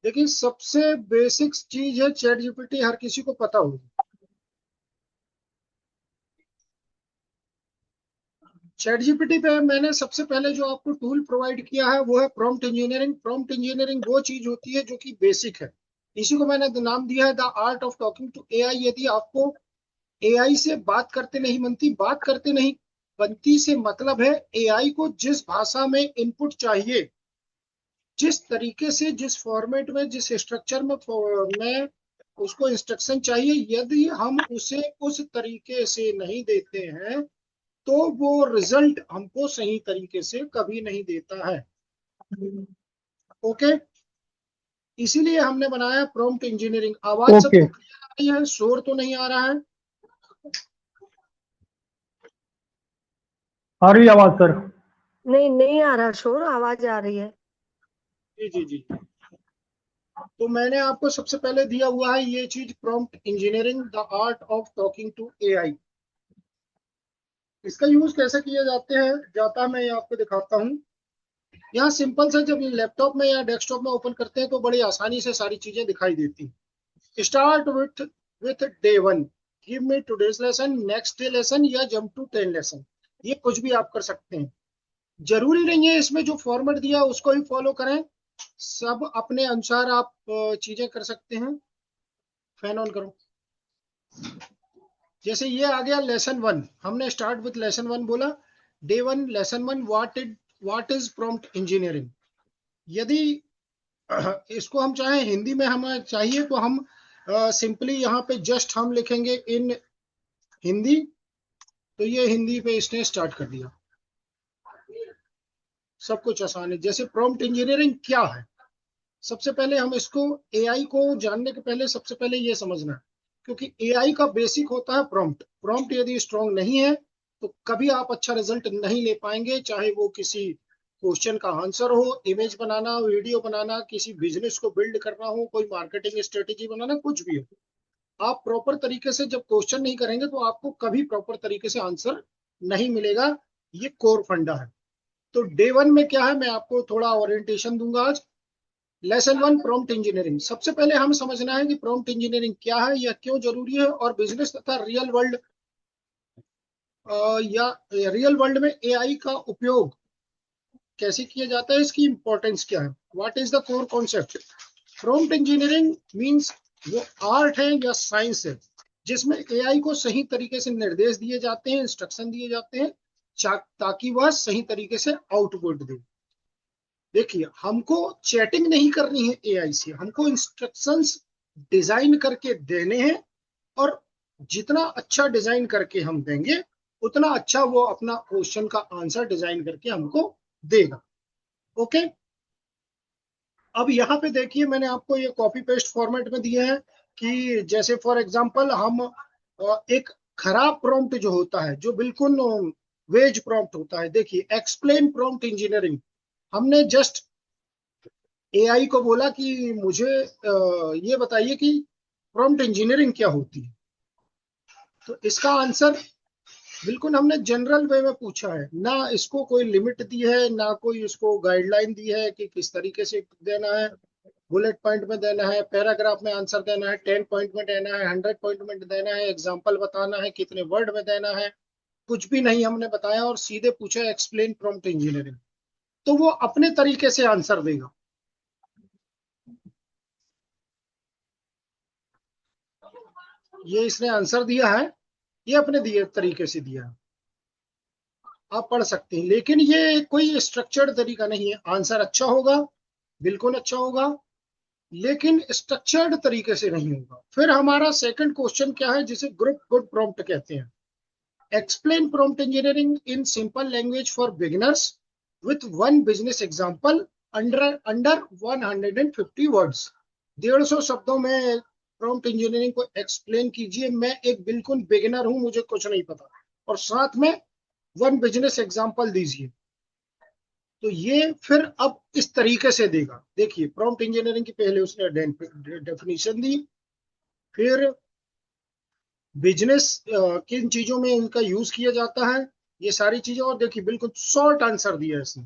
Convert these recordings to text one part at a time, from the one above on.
देखिए सबसे बेसिक चीज है चैट जीपीटी, हर किसी को पता होगी। चैट जीपीटी पे मैंने सबसे पहले जो आपको टूल प्रोवाइड किया है वो है प्रॉम्प्ट इंजीनियरिंग। प्रॉम्प्ट इंजीनियरिंग वो चीज होती है जो कि बेसिक है। इसी को मैंने नाम दिया है the art of talking to AI. यदि आपको एआई से बात करते नहीं बनती, बात करते नहीं बनती से मतलब है एआई को जिस भाषा में इनपुट चाहिए, जिस तरीके से, जिस फॉर्मेट में, जिस स्ट्रक्चर में उसको इंस्ट्रक्शन चाहिए, यदि हम उसे उस तरीके से नहीं देते हैं तो वो रिजल्ट हमको सही तरीके से कभी नहीं देता है। ओके, इसीलिए हमने बनाया प्रॉम्प्ट इंजीनियरिंग। आवाज ओके। सबको क्लियर आ रही है? शोर तो नहीं आ रहा है? आ रही आवाज सर? नहीं, नहीं आ रहा शोर, आवाज आ रही है। जी जी जी। तो मैंने आपको सबसे पहले दिया हुआ है ये चीज, prompt engineering the art of talking to AI. इसका यूज कैसे किया जाता है मैं ये आपको दिखाता हूँ। यहाँ सिंपल से जब लैपटॉप में या डेस्कटॉप में ओपन करते हैं तो बड़ी आसानी से सारी चीजें दिखाई देती हैं। Start with day one, give me today's lesson, next day lesson, या जंप टू 10 लेसन। ये कुछ भी आप कर सकते हैं। जरूरी नहीं है इसमें जो फॉर्मेट दिया उसको ही फॉलो करें, सब अपने अनुसार आप चीजें कर सकते हैं। फैन ऑन करो। जैसे ये आ गया लेसन वन, हमने स्टार्ट विथ लेसन वन बोला। Day one lesson one, what is prompt engineering. यदि इसको हम चाहें हिंदी में हमें चाहिए तो हम सिंपली यहाँ पे जस्ट हम लिखेंगे इन हिंदी, तो ये हिंदी पे इसने स्टार्ट कर दिया। सब कुछ आसान है। जैसे प्रॉम्प्ट इंजीनियरिंग क्या है, सबसे पहले हम इसको, एआई को जानने के पहले सबसे पहले ये समझना है, क्योंकि एआई का बेसिक होता है प्रॉम्प्ट। प्रॉम्प्ट यदि स्ट्रांग नहीं है तो कभी आप अच्छा रिजल्ट नहीं ले पाएंगे, चाहे वो किसी क्वेश्चन का आंसर हो, इमेज बनाना, वीडियो बनाना, किसी बिजनेस को बिल्ड करना हो, कोई मार्केटिंग स्ट्रेटेजी बनाना, कुछ भी हो। आप प्रॉपर तरीके से जब क्वेश्चन नहीं करेंगे तो आपको कभी प्रॉपर तरीके से आंसर नहीं मिलेगा। ये कोर फंडा है। तो डे वन में क्या है मैं आपको थोड़ा ओरिएंटेशन दूंगा आज। Lesson one, prompt engineering. सबसे पहले हमें समझना है कि प्रॉम्प्ट इंजीनियरिंग क्या है, यह क्यों जरूरी है, और बिजनेस तथा रियल वर्ल्ड में एआई का उपयोग कैसे किया जाता है, इसकी इंपॉर्टेंस क्या है, what is the core concept. Prompt engineering means वो आर्ट है या साइंस है जिसमें एआई को सही तरीके से निर्देश दिए जाते हैं, इंस्ट्रक्शन दिए जाते हैं, ताकि वह सही तरीके से आउटपुट दे। देखिए हमको चैटिंग नहीं करनी है एआई से, हमको इंस्ट्रक्शंस डिजाइन करके देने हैं, और जितना अच्छा डिजाइन करके हम देंगे उतना अच्छा वो अपना क्वेश्चन का आंसर डिजाइन करके हमको देगा। ओके, अब यहाँ पे देखिए मैंने आपको ये कॉपी पेस्ट फॉर्मेट में दिए हैं कि जैसे फॉर एग्जांपल हम एक खराब प्रॉम्प्ट जो होता है, जो बिल्कुल वेज प्रॉम्प्ट होता है, देखिए एक्सप्लेन प्रॉम्प्ट इंजीनियरिंग। हमने जस्ट एआई को बोला कि मुझे ये बताइए कि प्रॉम्प्ट इंजीनियरिंग क्या होती है। तो इसका आंसर बिल्कुल हमने जनरल वे में पूछा है, ना इसको कोई लिमिट दी है, ना कोई इसको गाइडलाइन दी है कि किस तरीके से देना है, बुलेट पॉइंट में देना है, पैराग्राफ में आंसर देना है, 10 पॉइंट में देना है, 100 पॉइंट में देना है, एग्जाम्पल बताना है, कितने वर्ड में देना है, कुछ भी नहीं हमने बताया, और सीधे पूछा एक्सप्लेन प्रॉम्प्ट इंजीनियरिंग। तो वो अपने तरीके से आंसर देगा। ये इसने आंसर दिया है, ये अपने दिए तरीके से दिया है, आप पढ़ सकते हैं, लेकिन ये कोई स्ट्रक्चर्ड तरीका नहीं है। आंसर अच्छा होगा, बिल्कुल अच्छा होगा, लेकिन स्ट्रक्चर्ड तरीके से नहीं होगा। फिर हमारा सेकंड क्वेश्चन क्या है, जिसे ग्रुप गुड प्रॉम्प्ट कहते हैं। Explain prompt engineering in simple language for beginners with one business example under 150 words. 150 शब्दों में प्रॉम्प्ट इंजीनियरिंग को एक्सप्लेन कीजिए। मैं एक बिल्कुल बिगिनर हूं, मुझे कुछ नहीं पता, और साथ में वन बिजनेस एग्जांपल दीजिए। तो ये फिर अब इस तरीके से देगा। देखिए प्रॉम्प्ट इंजीनियरिंग की पहले उसने डेफिनेशन दी, फिर बिजनेस किन चीजों में इनका यूज किया जाता है, ये सारी चीजें, और देखिए बिल्कुल शॉर्ट आंसर दिया है इसने।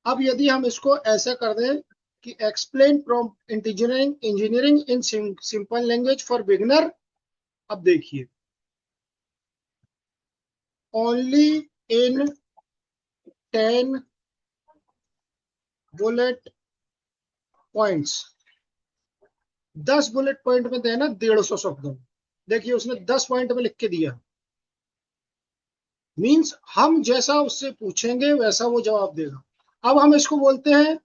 अब यदि हम इसको ऐसा कर दें कि explain prompt engineering in simple language for beginner. अब देखिए, only in 10 bullet points, 10 bullet point में देना 150 शब्दों। देखिए उसने 10 पॉइंट में लिख के दिया, मींस हम जैसा उससे पूछेंगे वैसा वो जवाब देगा। अब हम इसको बोलते हैं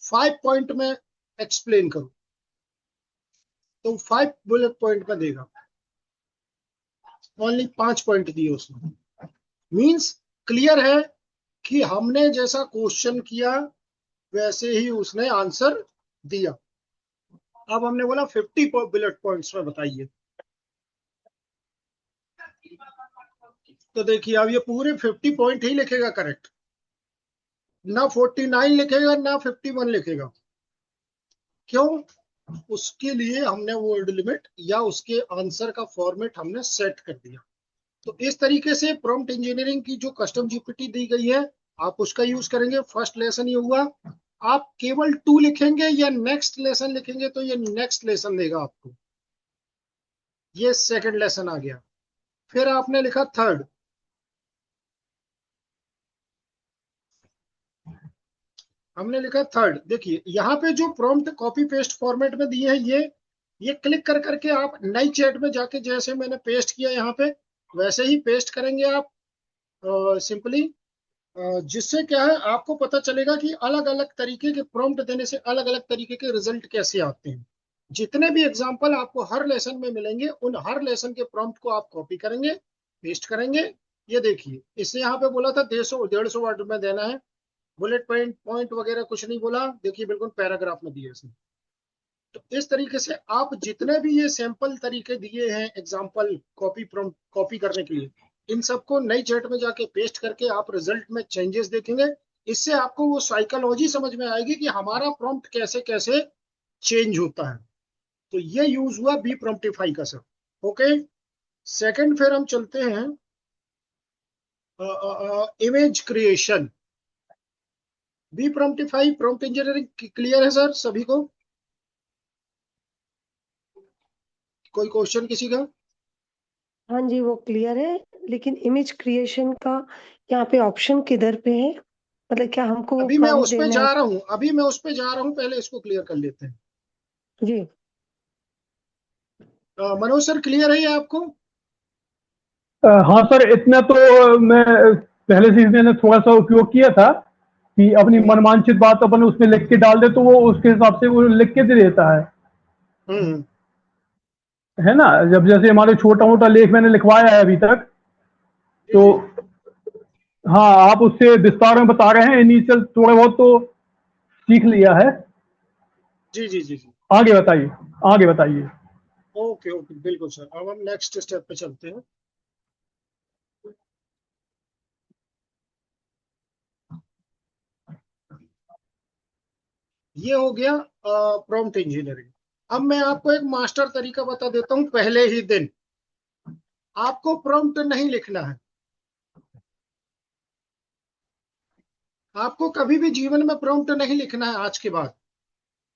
5 पॉइंट में एक्सप्लेन करो, तो 5 बुलेट पॉइंट में देगा, ओनली 5 पॉइंट दिए उसने। मींस क्लियर है कि हमने जैसा क्वेश्चन किया वैसे ही उसने आंसर दिया। अब हमने बोला 50 बुलेट पॉइंट्स में बताइए, तो देखिए अब ये पूरे 50 पॉइंट ही लिखेगा करेक्ट, ना 49 लिखेगा ना 51 लिखेगा। क्यों? उसके लिए हमने वर्ड लिमिट या उसके आंसर का फॉर्मेट हमने सेट कर दिया। तो इस तरीके से प्रॉम्प्ट इंजीनियरिंग की जो कस्टम जीपीटी दी गई है आप उसका यूज करेंगे। फर्स्ट लेसन ये हुआ। आप केवल 2 लिखेंगे या नेक्स्ट लेसन लिखेंगे तो ये नेक्स्ट लेसन देगा आपको, ये सेकंड लेसन आ गया। फिर आपने लिखा थर्ड, हमने लिखा थर्ड। देखिए यहाँ पे जो प्रॉम्प्ट कॉपी पेस्ट फॉर्मेट में दिए हैं ये क्लिक कर करके आप नई चैट में जाके जैसे मैंने पेस्ट किया यहाँ पे वैसे ही पेस्ट करेंगे आप सिंपली, जिससे क्या है आपको पता चलेगा कि अलग अलग तरीके के प्रॉम्प्ट देने से अलग अलग तरीके के रिजल्ट कैसे आते हैं। जितने भी एग्जाम्पल आपको हर लेसन में मिलेंगे उन हर लेसन के प्रॉम्प्ट को आप कॉपी करेंगे, पेस्ट करेंगे। ये देखिए इससे यहाँ पे बोला था 150 वर्ड में देना है, बुलेट पॉइंट पॉइंट वगैरह कुछ नहीं बोला। देखिए बिल्कुल पैराग्राफ में दिए इसने। तो इस तरीके से आप जितने भी ये सैंपल तरीके दिए हैं एग्जाम्पल कॉपी करने के लिए, इन सबको नई चैट में जाके पेस्ट करके आप रिजल्ट में चेंजेस देखेंगे। इससे आपको वो साइकोलॉजी समझ में आएगी कि हमारा प्रॉम्प्ट कैसे कैसे चेंज होता है। तो ये यूज हुआ बी प्रॉम्प्टिफाई का सर। ओके, सेकंड फिर हम चलते हैं इमेज क्रिएशन। बी प्रॉम्प्टिफाई प्रॉम्प्ट इंजीनियरिंग क्लियर है सर सभी को? कोई क्वेश्चन किसी का? हाँ जी वो क्लियर है, लेकिन इमेज क्रिएशन का यहाँ पे ऑप्शन किधर पे है? मतलब क्या हमको अभी मैं प्रॉम्प्ट उस पे देना जा है? रहा हूँ, अभी मैं उस पे जा रहा हूँ, पहले इसको क्लियर कर लेते हैं। जी मनोज सर क्लियर है ये आपको? हाँ सर, इतना तो मैं पहले से मैंने थोड़ा सा उपयोग किया था कि अपनी मनमांचित बात अपन उसमें लिख के डाल दे तो वो उसके हिसाब से वो लिख के दे देता हम्म है ना। जब जैसे हमारे छोटा मोटा लेख मैंने लिखवाया है अभी तक, जी तो जी हाँ आप उससे विस्तार में बता रहे हैं, इनिशियल थोड़ा बहुत तो सीख लिया है। जी जी जी जी। आगे बताइए, आगे बताइए। ओके ओके बिल्कुल सर, अब हम नेक्स्ट स्टेप पे चलते हैं। ये हो गया प्रॉम्प्ट इंजीनियरिंग। अब मैं आपको एक मास्टर तरीका बता देता हूँ। पहले ही दिन आपको प्रॉम्प्ट नहीं लिखना है। आपको कभी भी जीवन में प्रॉम्प्ट नहीं लिखना है आज के बाद।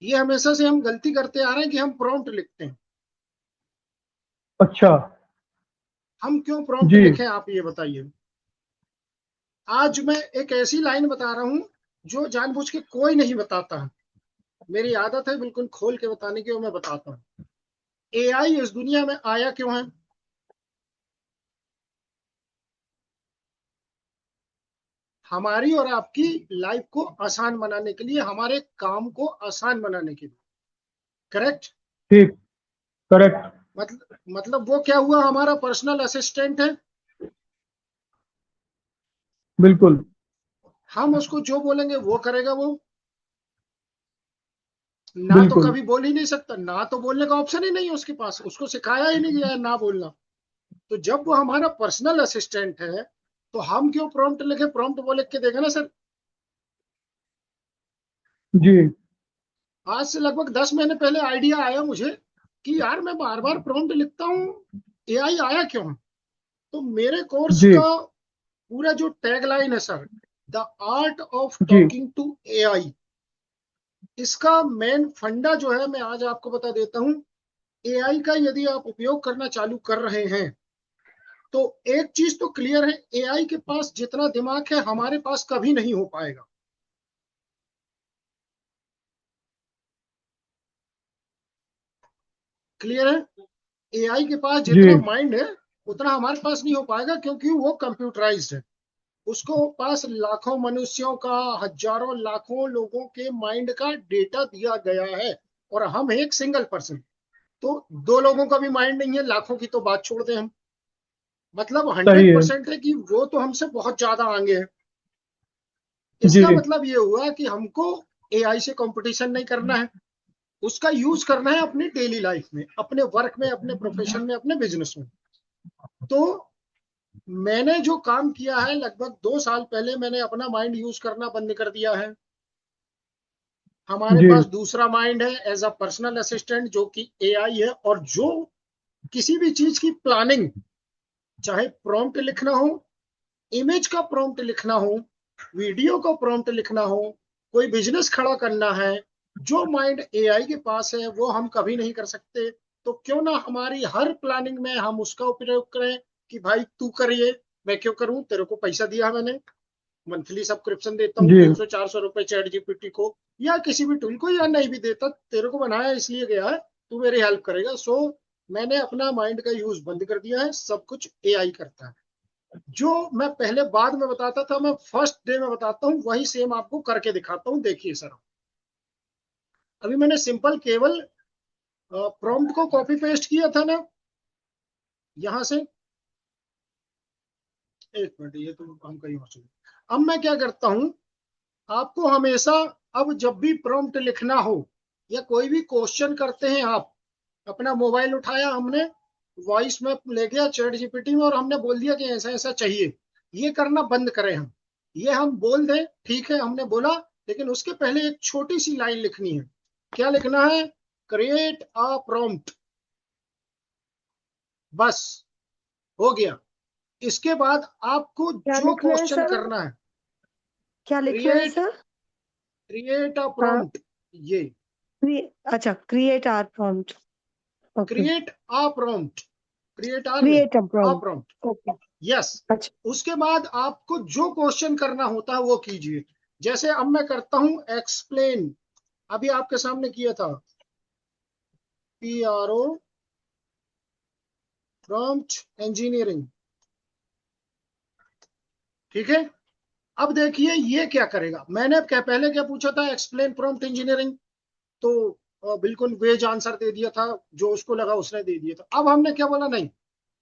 ये हमेशा से हम गलती करते आ रहे हैं कि हम प्रॉम्प्ट लिखते हैं। अच्छा। हम क्यों प्रॉम्प्ट जी। लिखें आप ये बताइए। आज मैं एक ऐसी लाइन बता रहा हूं जो जानबूझ के कोई नहीं बताता है। मेरी आदत है बिल्कुल खोल के बताने की, और मैं बताता हूँ। एआई इस दुनिया में आया क्यों है? हमारी और आपकी लाइफ को आसान बनाने के लिए, हमारे काम को आसान बनाने के लिए। करेक्ट? ठीक। करेक्ट। मतलब वो क्या हुआ, हमारा पर्सनल असिस्टेंट है। बिल्कुल। हम उसको जो बोलेंगे वो करेगा वो। ना तो बिल्कुल। कभी बोल ही नहीं सकता, ना तो बोलने का ऑप्शन ही नहीं है उसके पास, उसको सिखाया ही नहीं गया है ना बोलना। तो जब वो हमारा पर्सनल असिस्टेंट है तो हम क्यों प्रॉम्प्ट लिखे? प्रॉम्प्ट वो लिख के देगा ना सर। जी। आज से लगभग 10 महीने पहले आइडिया आया मुझे कि यार मैं बार बार प्रॉम्प्ट लिखता हूँ, एआई आया क्यों है? तो मेरे कोर्स जी। का पूरा जो टैगलाइन है सर, द आर्ट ऑफ जी। टॉकिंग टू एआई, इसका मेन फंडा जो है मैं आज आपको बता देता हूं। एआई का यदि आप उपयोग करना चालू कर रहे हैं तो एक चीज तो क्लियर है, एआई के पास जितना दिमाग है हमारे पास कभी नहीं हो पाएगा। क्लियर है? एआई के पास जी जितना माइंड है उतना हमारे पास नहीं हो पाएगा, क्योंकि वो कंप्यूटराइज्ड है। उसको पास लाखों मनुष्यों का, हजारों लाखों लोगों के माइंड का डेटा दिया गया है, और हम एक सिंगल पर्सन। तो दो लोगों का भी माइंड नहीं है, लाखों की तो बात छोड़ दें हम। मतलब सही है। 100% है कि वो तो हमसे बहुत ज्यादा आगे है। जी इसका मतलब ये हुआ कि हमको एआई से कंपटीशन नहीं करना है, उसका यूज करना है अपनी डेली लाइफ में, अपने वर्क में, अपने प्रोफेशन में, अपने बिजनेस में। तो मैंने जो काम किया है, लगभग 2 साल पहले मैंने अपना माइंड यूज करना बंद कर दिया है। हमारे जी पास दूसरा माइंड है एज अ पर्सनल असिस्टेंट, जो कि एआई है, और जो किसी भी चीज की प्लानिंग, चाहे प्रॉम्प्ट लिखना हो, इमेज का प्रॉम्प्ट लिखना हो, वीडियो का प्रॉम्प्ट लिखना हो, कोई बिजनेस खड़ा करना है, जो माइंड एआई के पास है वो हम कभी नहीं कर सकते। तो क्यों ना हमारी हर प्लानिंग में हम उसका उपयोग करें कि भाई तू करिए, मैं क्यों करूं, तेरे को पैसा दिया मैंने, मंथली सब्सक्रिप्शन देता हूँ जी 300-400 रुपए चैट जीपीटी को या किसी भी टूल को, या नहीं भी देता, तेरे को बनाया इसलिए गया है, तू मेरी हेल्प करेगा। सो मैंने अपना माइंड का यूज बंद कर दिया है, सब कुछ एआई करता है। जो मैं पहले बाद में बताता था, मैं फर्स्ट डे में बताता हूँ, वही सेम आपको करके दिखाता हूँ। देखिए सर, अभी मैंने सिंपल केवल प्रॉम्प्ट को कॉपी पेस्ट किया था ना यहां से। एक मिनट, ये तो हम कहीं और चले। अब मैं क्या करता हूं, आपको हमेशा, अब जब भी प्रॉम्प्ट लिखना हो या कोई भी क्वेश्चन करते हैं आप, अपना मोबाइल उठाया हमने, वॉइस में ले गया चैट जीपीटी में और हमने बोल दिया कि ऐसा ऐसा चाहिए, ये करना बंद करें हम। ये हम बोल दें, ठीक है हमने बोला, लेकिन उसके पहले एक छोटी सी लाइन लिखनी है। क्या लिखना है? Create a prompt. बस, हो गया। इसके बाद आपको क्या जो लिखना है क्वेश्चन सर? करना है, क्या लिखना है क्रिएट सर? क्रिएट अ हाँ, प्रॉम्प्ट, ये अच्छा, create our prompt. Okay, create a prompt, create our नहीं, create a a prompt. Prompt. Okay, yes. अच्छा। उसके बाद आपको जो क्वेश्चन करना होता है वो कीजिए। जैसे अब मैं करता हूं एक्सप्लेन, अभी आपके सामने किया था, PRO, प्रॉम्प्ट इंजीनियरिंग। ठीक है, अब देखिए ये क्या करेगा। मैंने क्या पहले क्या पूछा था, एक्सप्लेन प्रॉम्प्ट इंजीनियरिंग, तो बिल्कुल वेज आंसर दे दिया था, जो उसको लगा उसने दे दिया था। अब हमने क्या बोला, नहीं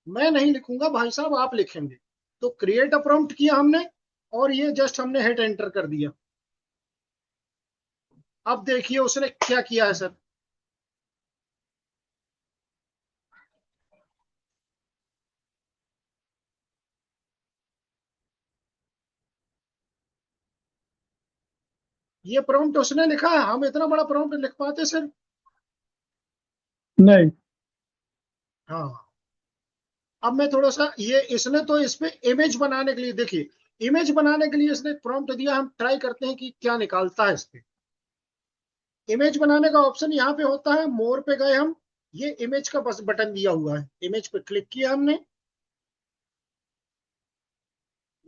मैं नहीं लिखूंगा भाई साहब, आप लिखेंगे। तो क्रिएट अ प्रॉम्प्ट किया हमने, और ये जस्ट हमने हिट एंटर कर दिया। अब देखिए उसने क्या किया है सर। ये प्रॉम्प्ट उसने लिखा है, हम इतना बड़ा प्रॉम्प्ट लिख पाते सर? नहीं। हाँ। अब मैं थोड़ा सा, ये इसने तो इस पे इमेज बनाने के लिए, देखिए इमेज बनाने के लिए इसने प्रॉम्प्ट दिया, हम ट्राई करते हैं कि क्या निकालता है इस पे। इमेज बनाने का ऑप्शन यहाँ पे होता है, मोर पे गए हम, ये इमेज का बस बटन दिया हुआ है, इमेज पे क्लिक किया हमने,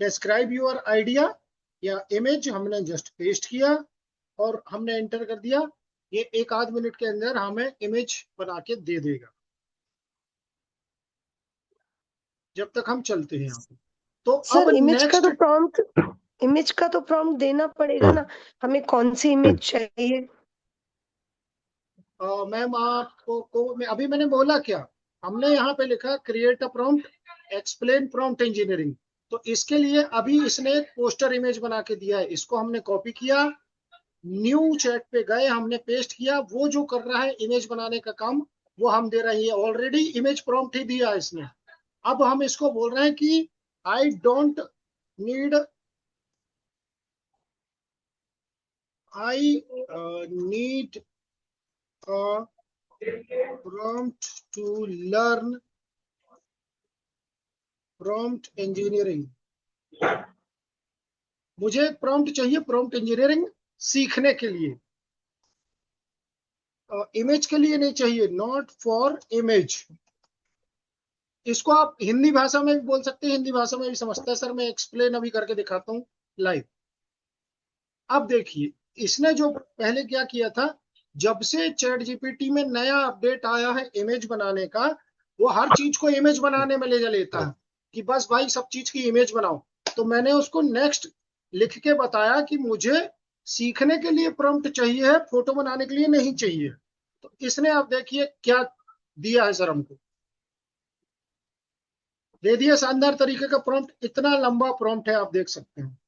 डिस्क्राइब योर आइडिया या इमेज, हमने जस्ट पेस्ट किया और हमने एंटर कर दिया। ये 1 आध मिनट के अंदर हमें इमेज बना के दे देगा, जब तक हम चलते हैं यहाँ पे। तो अब सर, नेक्स्ट, इमेज का तो प्रॉम्प्ट देना पड़ेगा ना, हमें कौन सी इमेज चाहिए? मैम आपको मैं अभी मैंने बोला क्या, हमने यहाँ पे लिखा create a prompt, explain prompt engineering. तो इसके लिए अभी इसने एक पोस्टर इमेज बना के दिया है, इसको हमने कॉपी किया, न्यू चैट पे गए, हमने पेस्ट किया। वो जो कर रहा है इमेज बनाने का काम, वो हम दे रहे हैं, ऑलरेडी इमेज प्रॉम्प्ट ही दिया है इसने। अब हम इसको बोल रहे हैं कि I don't need, I need prompt to learn prompt engineering। मुझे एक प्रॉम्प्ट चाहिए प्रॉम्प्ट इंजीनियरिंग सीखने के लिए। इमेज के लिए नहीं चाहिए, नॉट फॉर इमेज। इसको आप हिंदी भाषा में भी बोल सकते हैं, हिंदी भाषा में भी समझता है सर। मैं एक्सप्लेन अभी करके दिखाता हूँ लाइव। अब देखिए, इसने जो पहले क्या किया था, जब से चैट जीपीटी में नया अपडेट आया है इमेज बनाने का, वो हर चीज को इमेज बनाने में ले जा लेता है कि बस भाई सब चीज की इमेज बनाओ। तो मैंने उसको नेक्स्ट लिख के बताया कि मुझे सीखने के लिए प्रॉम्प्ट चाहिए है, फोटो बनाने के लिए नहीं चाहिए। तो इसने आप देखिए क्या दिया है सर हमको, दे दिया शानदार तरीके का प्रॉम्प्ट। इतना लंबा प्रॉम्प्ट है, आप देख सकते हैं।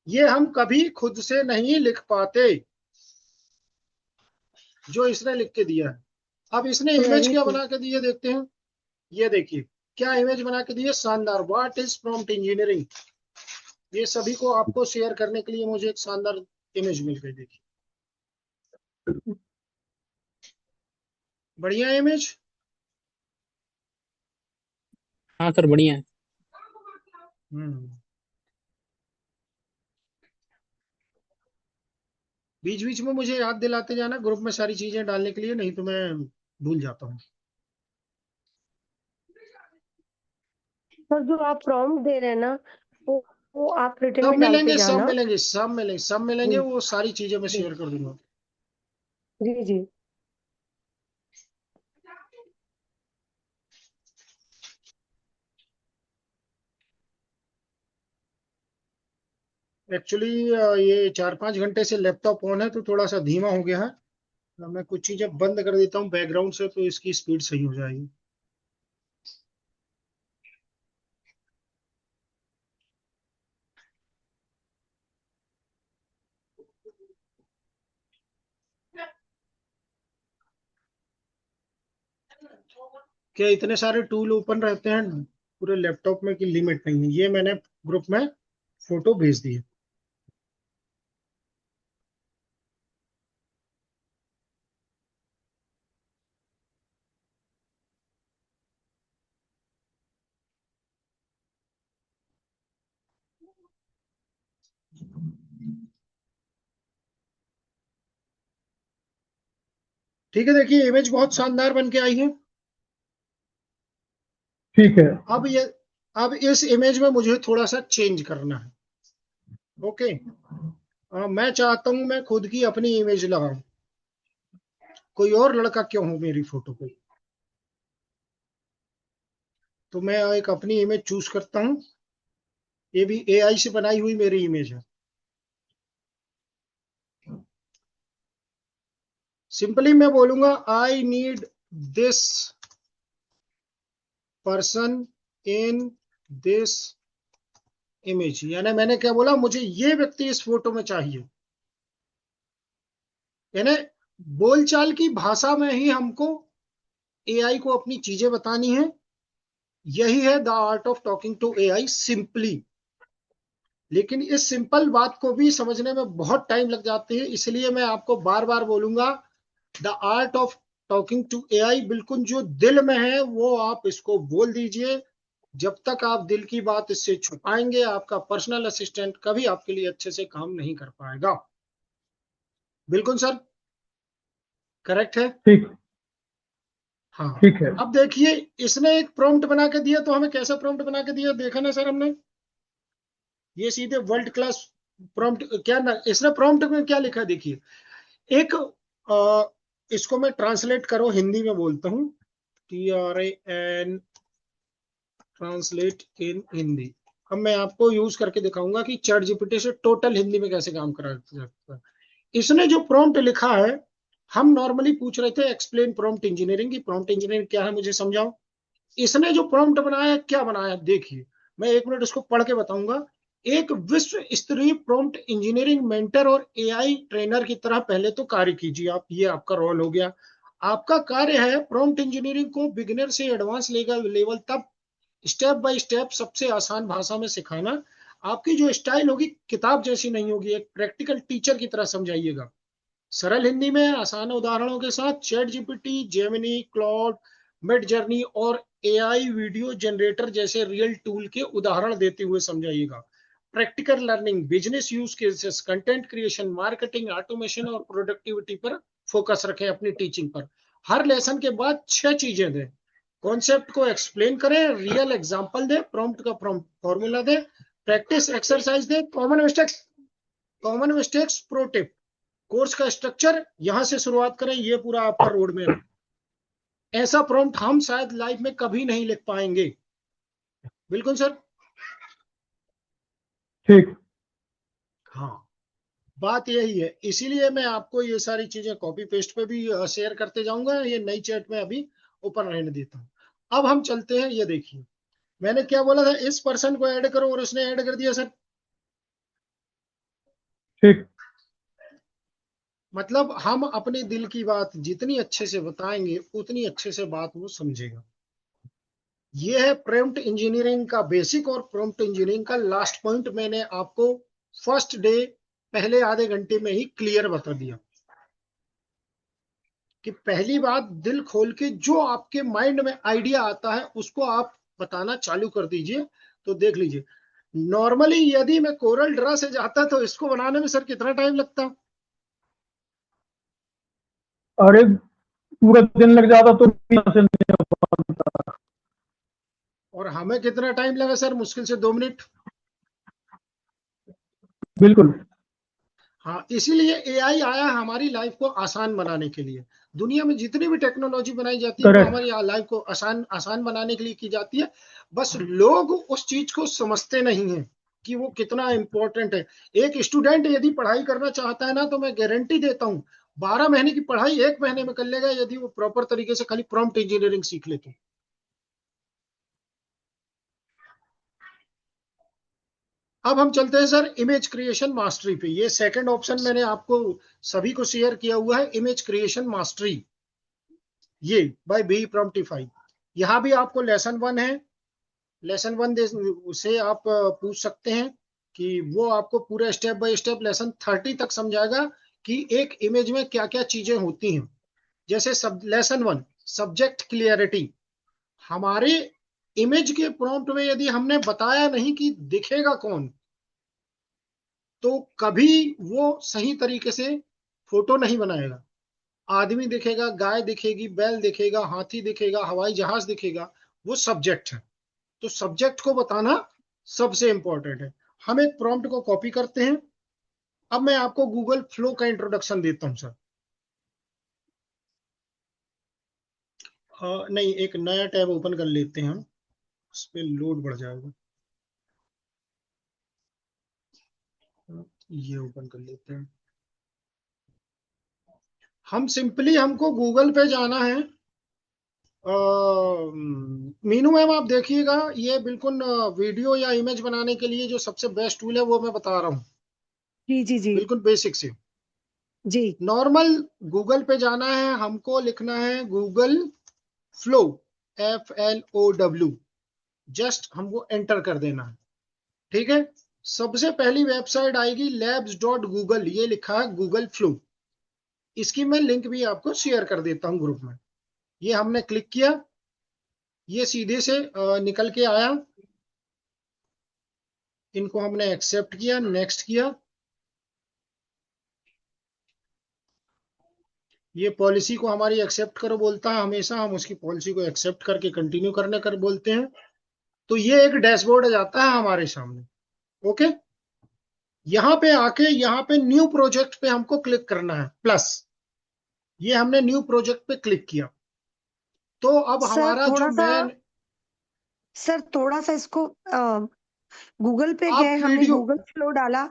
ये हम कभी खुद से नहीं लिख पाते, जो इसने लिख के दिया है। अब इसने इमेज वेरी क्या गुड। बना के दी है, देखते हैं। ये देखिए क्या इमेज बना के दी है, शानदार। व्हाट इज प्रॉम्प्ट इंजीनियरिंग, ये सभी को आपको शेयर करने के लिए मुझे एक शानदार इमेज मिल गई। देखिए बढ़िया इमेज। हाँ सर बढ़िया है। बीच बीच में मुझे याद दिलाते जाना ग्रुप में सारी चीजें डालने के लिए, नहीं तो मैं भूल जाता हूँ। सर जो आप प्रॉम्प्ट दे रहे हैं ना, वो आप रिटर्न सब में डालते मिलेंगे, सब जाना। मिलेंगे, सब मिलेंगे, सब मिलेंगे, जी वो सारी चीजें मैं जी शेयर कर दूंगा। जी जी। एक्चुअली ये 4-5 घंटे से लैपटॉप ऑन है तो थोड़ा सा धीमा हो गया है। मैं कुछ चीजें बंद कर देता हूँ बैकग्राउंड से, तो इसकी स्पीड सही हो जाएगी। क्या इतने सारे टूल ओपन रहते हैं पूरे लैपटॉप में, की लिमिट नहीं है। ये मैंने ग्रुप में फोटो भेज दी है। ठीक है, देखिए इमेज बहुत शानदार बन के आई है। ठीक है। अब इस इमेज में मुझे थोड़ा सा चेंज करना है। ओके, मैं चाहता हूं मैं खुद की अपनी इमेज लगाऊं, कोई और लड़का क्यों हो मेरी फोटो पे। तो मैं एक अपनी इमेज चूज करता हूं। ये भी एआई से बनाई हुई मेरी इमेज है। सिंपली मैं बोलूंगा I need this person in this image, यानी मैंने क्या बोला, मुझे ये व्यक्ति इस फोटो में चाहिए। यानी बोलचाल की भाषा में ही हमको एआई को अपनी चीजें बतानी है। यही है the art of talking to AI simply. लेकिन इस सिंपल बात को भी समझने में बहुत टाइम लग जाती है, इसलिए मैं आपको बार बार बोलूंगा the art of talking to AI. बिल्कुल जो दिल में है वो आप इसको बोल दीजिए। जब तक आप दिल की बात इससे छुपाएंगे, आपका पर्सनल असिस्टेंट कभी आपके लिए अच्छे से काम नहीं कर पाएगा। बिल्कुल सर, करेक्ट है। ठीक। हाँ, ठीक है। अब देखिए इसने एक प्रॉम्प्ट बना के दिया, तो हमें कैसा प्रॉम्प्ट बना के दिया देखा ना सर हमने। ये सीधे वर्ल्ड क्लास प्रॉम्प्ट। क्या ना इसने प्रॉम्प्ट में क्या लिखा है देखिए। एक इसको मैं ट्रांसलेट करो हिंदी में बोलता हूँ, TRAN, ट्रांसलेट इन हिंदी। अब मैं आपको यूज करके दिखाऊंगा कि चैट जीपीटी से टोटल हिंदी में कैसे काम करा जाता है। इसने जो प्रॉम्प्ट लिखा है, हम नॉर्मली पूछ रहे थे एक्सप्लेन प्रॉम्प्ट इंजीनियरिंग की, प्रॉम्प्ट इंजीनियरिंग क्या है मुझे समझाओ। इसने जो प्रॉम्प्ट बनाया क्या बनाया देखिए, मैं 1 मिनट इसको पढ़ के बताऊंगा। एक विश्व स्तरीय प्रॉम्प्ट इंजीनियरिंग मेंटर और एआई ट्रेनर की तरह पहले तो कार्य कीजिए आप, ये आपका रोल हो गया। आपका कार्य है प्रॉम्प्ट इंजीनियरिंग को बिगिनर से एडवांस लेवल तक स्टेप बाय स्टेप सबसे आसान भाषा में सिखाना। आपकी जो स्टाइल होगी किताब जैसी नहीं होगी, एक प्रैक्टिकल टीचर की तरह समझाइएगा, सरल हिंदी में आसान उदाहरणों के साथ। Chat GPT, Gemini, Claude, mid journey और एआई वीडियो जनरेटर जैसे रियल टूल के उदाहरण देते हुए समझाइएगा। Practical learning, business use cases, content creation, marketing, automation और प्रोडक्टिविटी पर फोकस रखें अपनी टीचिंग पर। हर लेसन के बाद 6 चीजें दें, कॉन्सेप्ट को एक्सप्लेन करें, रियल एग्जांपल दें, प्रॉम्प्ट का फॉर्मूला दें, प्रैक्टिस एक्सरसाइज दें, common mistakes pro tip, course का स्ट्रक्चर यहां से शुरुआत करें, ये पूरा आपका रोड मैप है। ऐसा प्रॉम्प्ट हम शायद लाइफ में कभी नहीं लिख पाएंगे। बिल्कुल सर। ठीक। हाँ, बात यही है, इसीलिए मैं आपको ये सारी चीजें कॉपी पेस्ट पे भी शेयर करते जाऊंगा, ये नई चैट में अभी ओपन रहने देता हूं। अब हम चलते हैं, ये देखिए मैंने क्या बोला था, इस पर्सन को ऐड करो और उसने ऐड कर दिया सर। ठीक। मतलब हम अपने दिल की बात जितनी अच्छे से बताएंगे उतनी अच्छे से बात वो समझेगा। ये है प्रॉम्प्ट इंजीनियरिंग का बेसिक और प्रॉम्प्ट इंजीनियरिंग का लास्ट पॉइंट। मैंने आपको फर्स्ट डे पहले आधे घंटे में ही क्लियर बता दिया कि पहली बात, दिल खोल के जो आपके माइंड में आइडिया आता है उसको आप बताना चालू कर दीजिए। तो देख लीजिए, नॉर्मली यदि मैं कोरल ड्रा से जाता तो इसको बनाने में सर कितना टाइम लगता? अरे पूरा दिन लग जाता तो से नहीं हो पाता। और हमें कितना टाइम लगा सर? मुश्किल से 2 मिनट। बिल्कुल। हाँ, इसीलिए एआई आया हमारी लाइफ को आसान बनाने के लिए। दुनिया में जितनी भी टेक्नोलॉजी बनाई जाती है वो करेक्ट। हमारी लाइफ को आसान बनाने के लिए की जाती है। बस लोग उस चीज को समझते नहीं है कि वो कितना इंपॉर्टेंट है। एक स्टूडेंट यदि पढ़ाई करना चाहता है ना, तो मैं गारंटी देता हूँ 12 महीने की पढ़ाई 1 महीने में कर लेगा, यदि वो प्रॉपर तरीके से खाली प्रॉम्प्ट इंजीनियरिंग सीख ले तो। अब हम चलते हैं सर इमेज क्रिएशन मास्टरी पे। ये सेकंड ऑप्शन मैंने आपको सभी को शेयर किया हुआ है, इमेज क्रिएशन मास्टरी, ये बाय बी प्रॉम्प्टिफाई। यहाँ भी आपको लेसन 1 है, लेसन 1 से आप पूछ सकते हैं कि वो आपको पूरा स्टेप बाय स्टेप लेसन 30 तक समझाएगा कि एक इमेज में क्या क्या चीजें होती हैं। जैसे लेसन 1 सब्जेक्ट क्लियरिटी, हमारे इमेज के प्रॉम्प्ट में यदि हमने बताया नहीं कि दिखेगा कौन, तो कभी वो सही तरीके से फोटो नहीं बनाएगा। आदमी दिखेगा, गाय दिखेगी, बैल दिखेगा, हाथी दिखेगा, हवाई जहाज दिखेगा, वो सब्जेक्ट है। तो सब्जेक्ट को बताना सबसे इंपॉर्टेंट है। हम एक प्रॉम्प्ट को कॉपी करते हैं। अब मैं आपको गूगल फ्लो का इंट्रोडक्शन देता हूं सर। नहीं, एक नया टैब ओपन कर लेते हैं हम, उस पर लोड बढ़ जाएगा। ये ओपन कर लेते हैं हम। सिंपली हमको गूगल पे जाना है। मीनू मैम आप देखिएगा, ये बिल्कुल वीडियो या इमेज बनाने के लिए जो सबसे बेस्ट टूल है वो मैं बता रहा हूँ, जी जी जी बिल्कुल बेसिक से। जी। नॉर्मल गूगल पे जाना है, हमको लिखना है गूगल फ्लो, FLOW, जस्ट हमको एंटर कर देना है। ठीक है, सबसे पहली वेबसाइट आएगी labs.google, ये लिखा है गूगल फ्लो। इसकी मैं लिंक भी आपको शेयर कर देता हूँ ग्रुप में। ये हमने क्लिक किया, ये सीधे से निकल के आया, इनको हमने एक्सेप्ट किया, नेक्स्ट किया। ये पॉलिसी को हमारी एक्सेप्ट करो बोलता है हमेशा, हम उसकी पॉलिसी को एक्सेप्ट करके कंटिन्यू करने कर बोलते हैं। तो ये एक डैशबोर्ड जाता है हमारे सामने। ओके, यहाँ पे आके यहाँ पे न्यू प्रोजेक्ट पे हमको क्लिक करना है, प्लस। ये हमने न्यू प्रोजेक्ट पे क्लिक किया, तो अब सर हमारा जो थोड़ा सा, मैन, सर थोड़ा सा इसको गूगल पे आप गए, हमने वीडियो गूगल फ्लो डाला।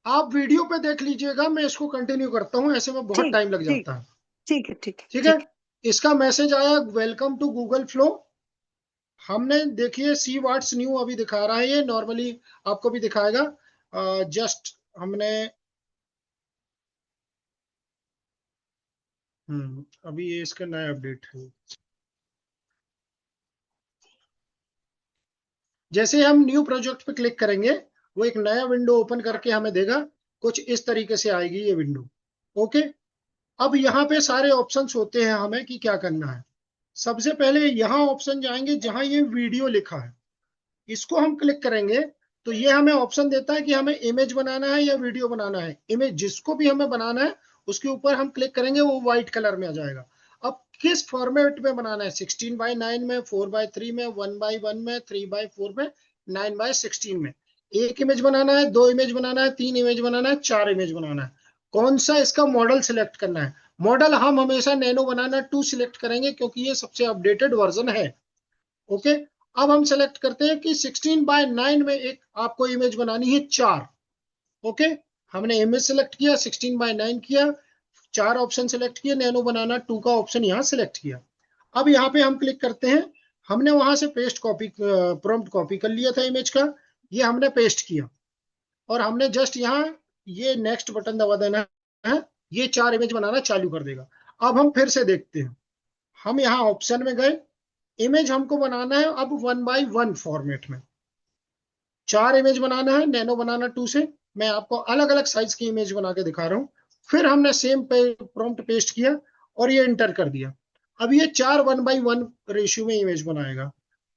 आप वीडियो पे देख लीजिएगा, मैं इसको कंटिन्यू करता हूँ, ऐसे में बहुत ठीक टाइम लग ठीक जाता है। ठीक है, ठीक है, ठीक है, ठीक है। इसका मैसेज आया, वेलकम टू गूगल फ्लो। हमने देखिए सी व्हाट्स न्यू अभी दिखा रहा है, ये नॉर्मली आपको भी दिखाएगा। जस्ट हमने अभी ये इसका नया अपडेट है। जैसे हम न्यू प्रोजेक्ट पे क्लिक करेंगे, वो एक नया विंडो ओपन करके हमें देगा, कुछ इस तरीके से आएगी ये विंडो। ओके, अब यहाँ पे सारे ऑप्शंस होते हैं हमें कि क्या करना है। सबसे पहले यहाँ ऑप्शन जाएंगे जहां ये वीडियो लिखा है, इसको हम क्लिक करेंगे तो ये हमें ऑप्शन देता है कि हमें इमेज बनाना है या वीडियो बनाना है। इमेज जिसको भी हमें बनाना है उसके ऊपर हम क्लिक करेंगे वो व्हाइट कलर में आ जाएगा। अब किस फॉर्मेट में बनाना है, 16:9 में, 4:3 में, 1:1 में, 3:4 में, 9:16 में, एक इमेज बनाना है, दो इमेज बनाना है, तीन इमेज बनाना है, चार इमेज बनाना है, कौन सा इसका मॉडल सिलेक्ट करना है। मॉडल हम हमेशा नैनो बनाना 2 सिलेक्ट करेंगे क्योंकि ये सबसे अपडेटेड वर्जन है। ओके, अब हम सेलेक्ट करते हैं कि 16:9 में एक आपको इमेज बनानी है 4। ओके, हमने इमेज सेलेक्ट किया, 16:9 किया, 4 ऑप्शन सेलेक्ट किए, नैनो बनाना 2 का ऑप्शन यहाँ सेलेक्ट किया। अब यहाँ पे हम क्लिक करते हैं, हमने वहां से पेस्ट कॉपी प्रॉम्प्ट कॉपी कर लिया था इमेज का, ये हमने पेस्ट किया और हमने जस्ट यहाँ ये नेक्स्ट बटन दबा देना है, ये 4 इमेज बनाना चालू कर देगा। अब हम फिर से देखते हैं, हम यहाँ ऑप्शन में गए, इमेज हमको बनाना है अब 1:1 फॉर्मेट में, 4 इमेज बनाना है, नैनो बनाना 2 से। मैं आपको अलग अलग साइज की इमेज बना के दिखा रहा हूं। फिर हमने सेम प्रॉम्प्ट पेस्ट किया और ये एंटर कर दिया। अब ये 4 1:1 रेशियो में इमेज बनाएगा।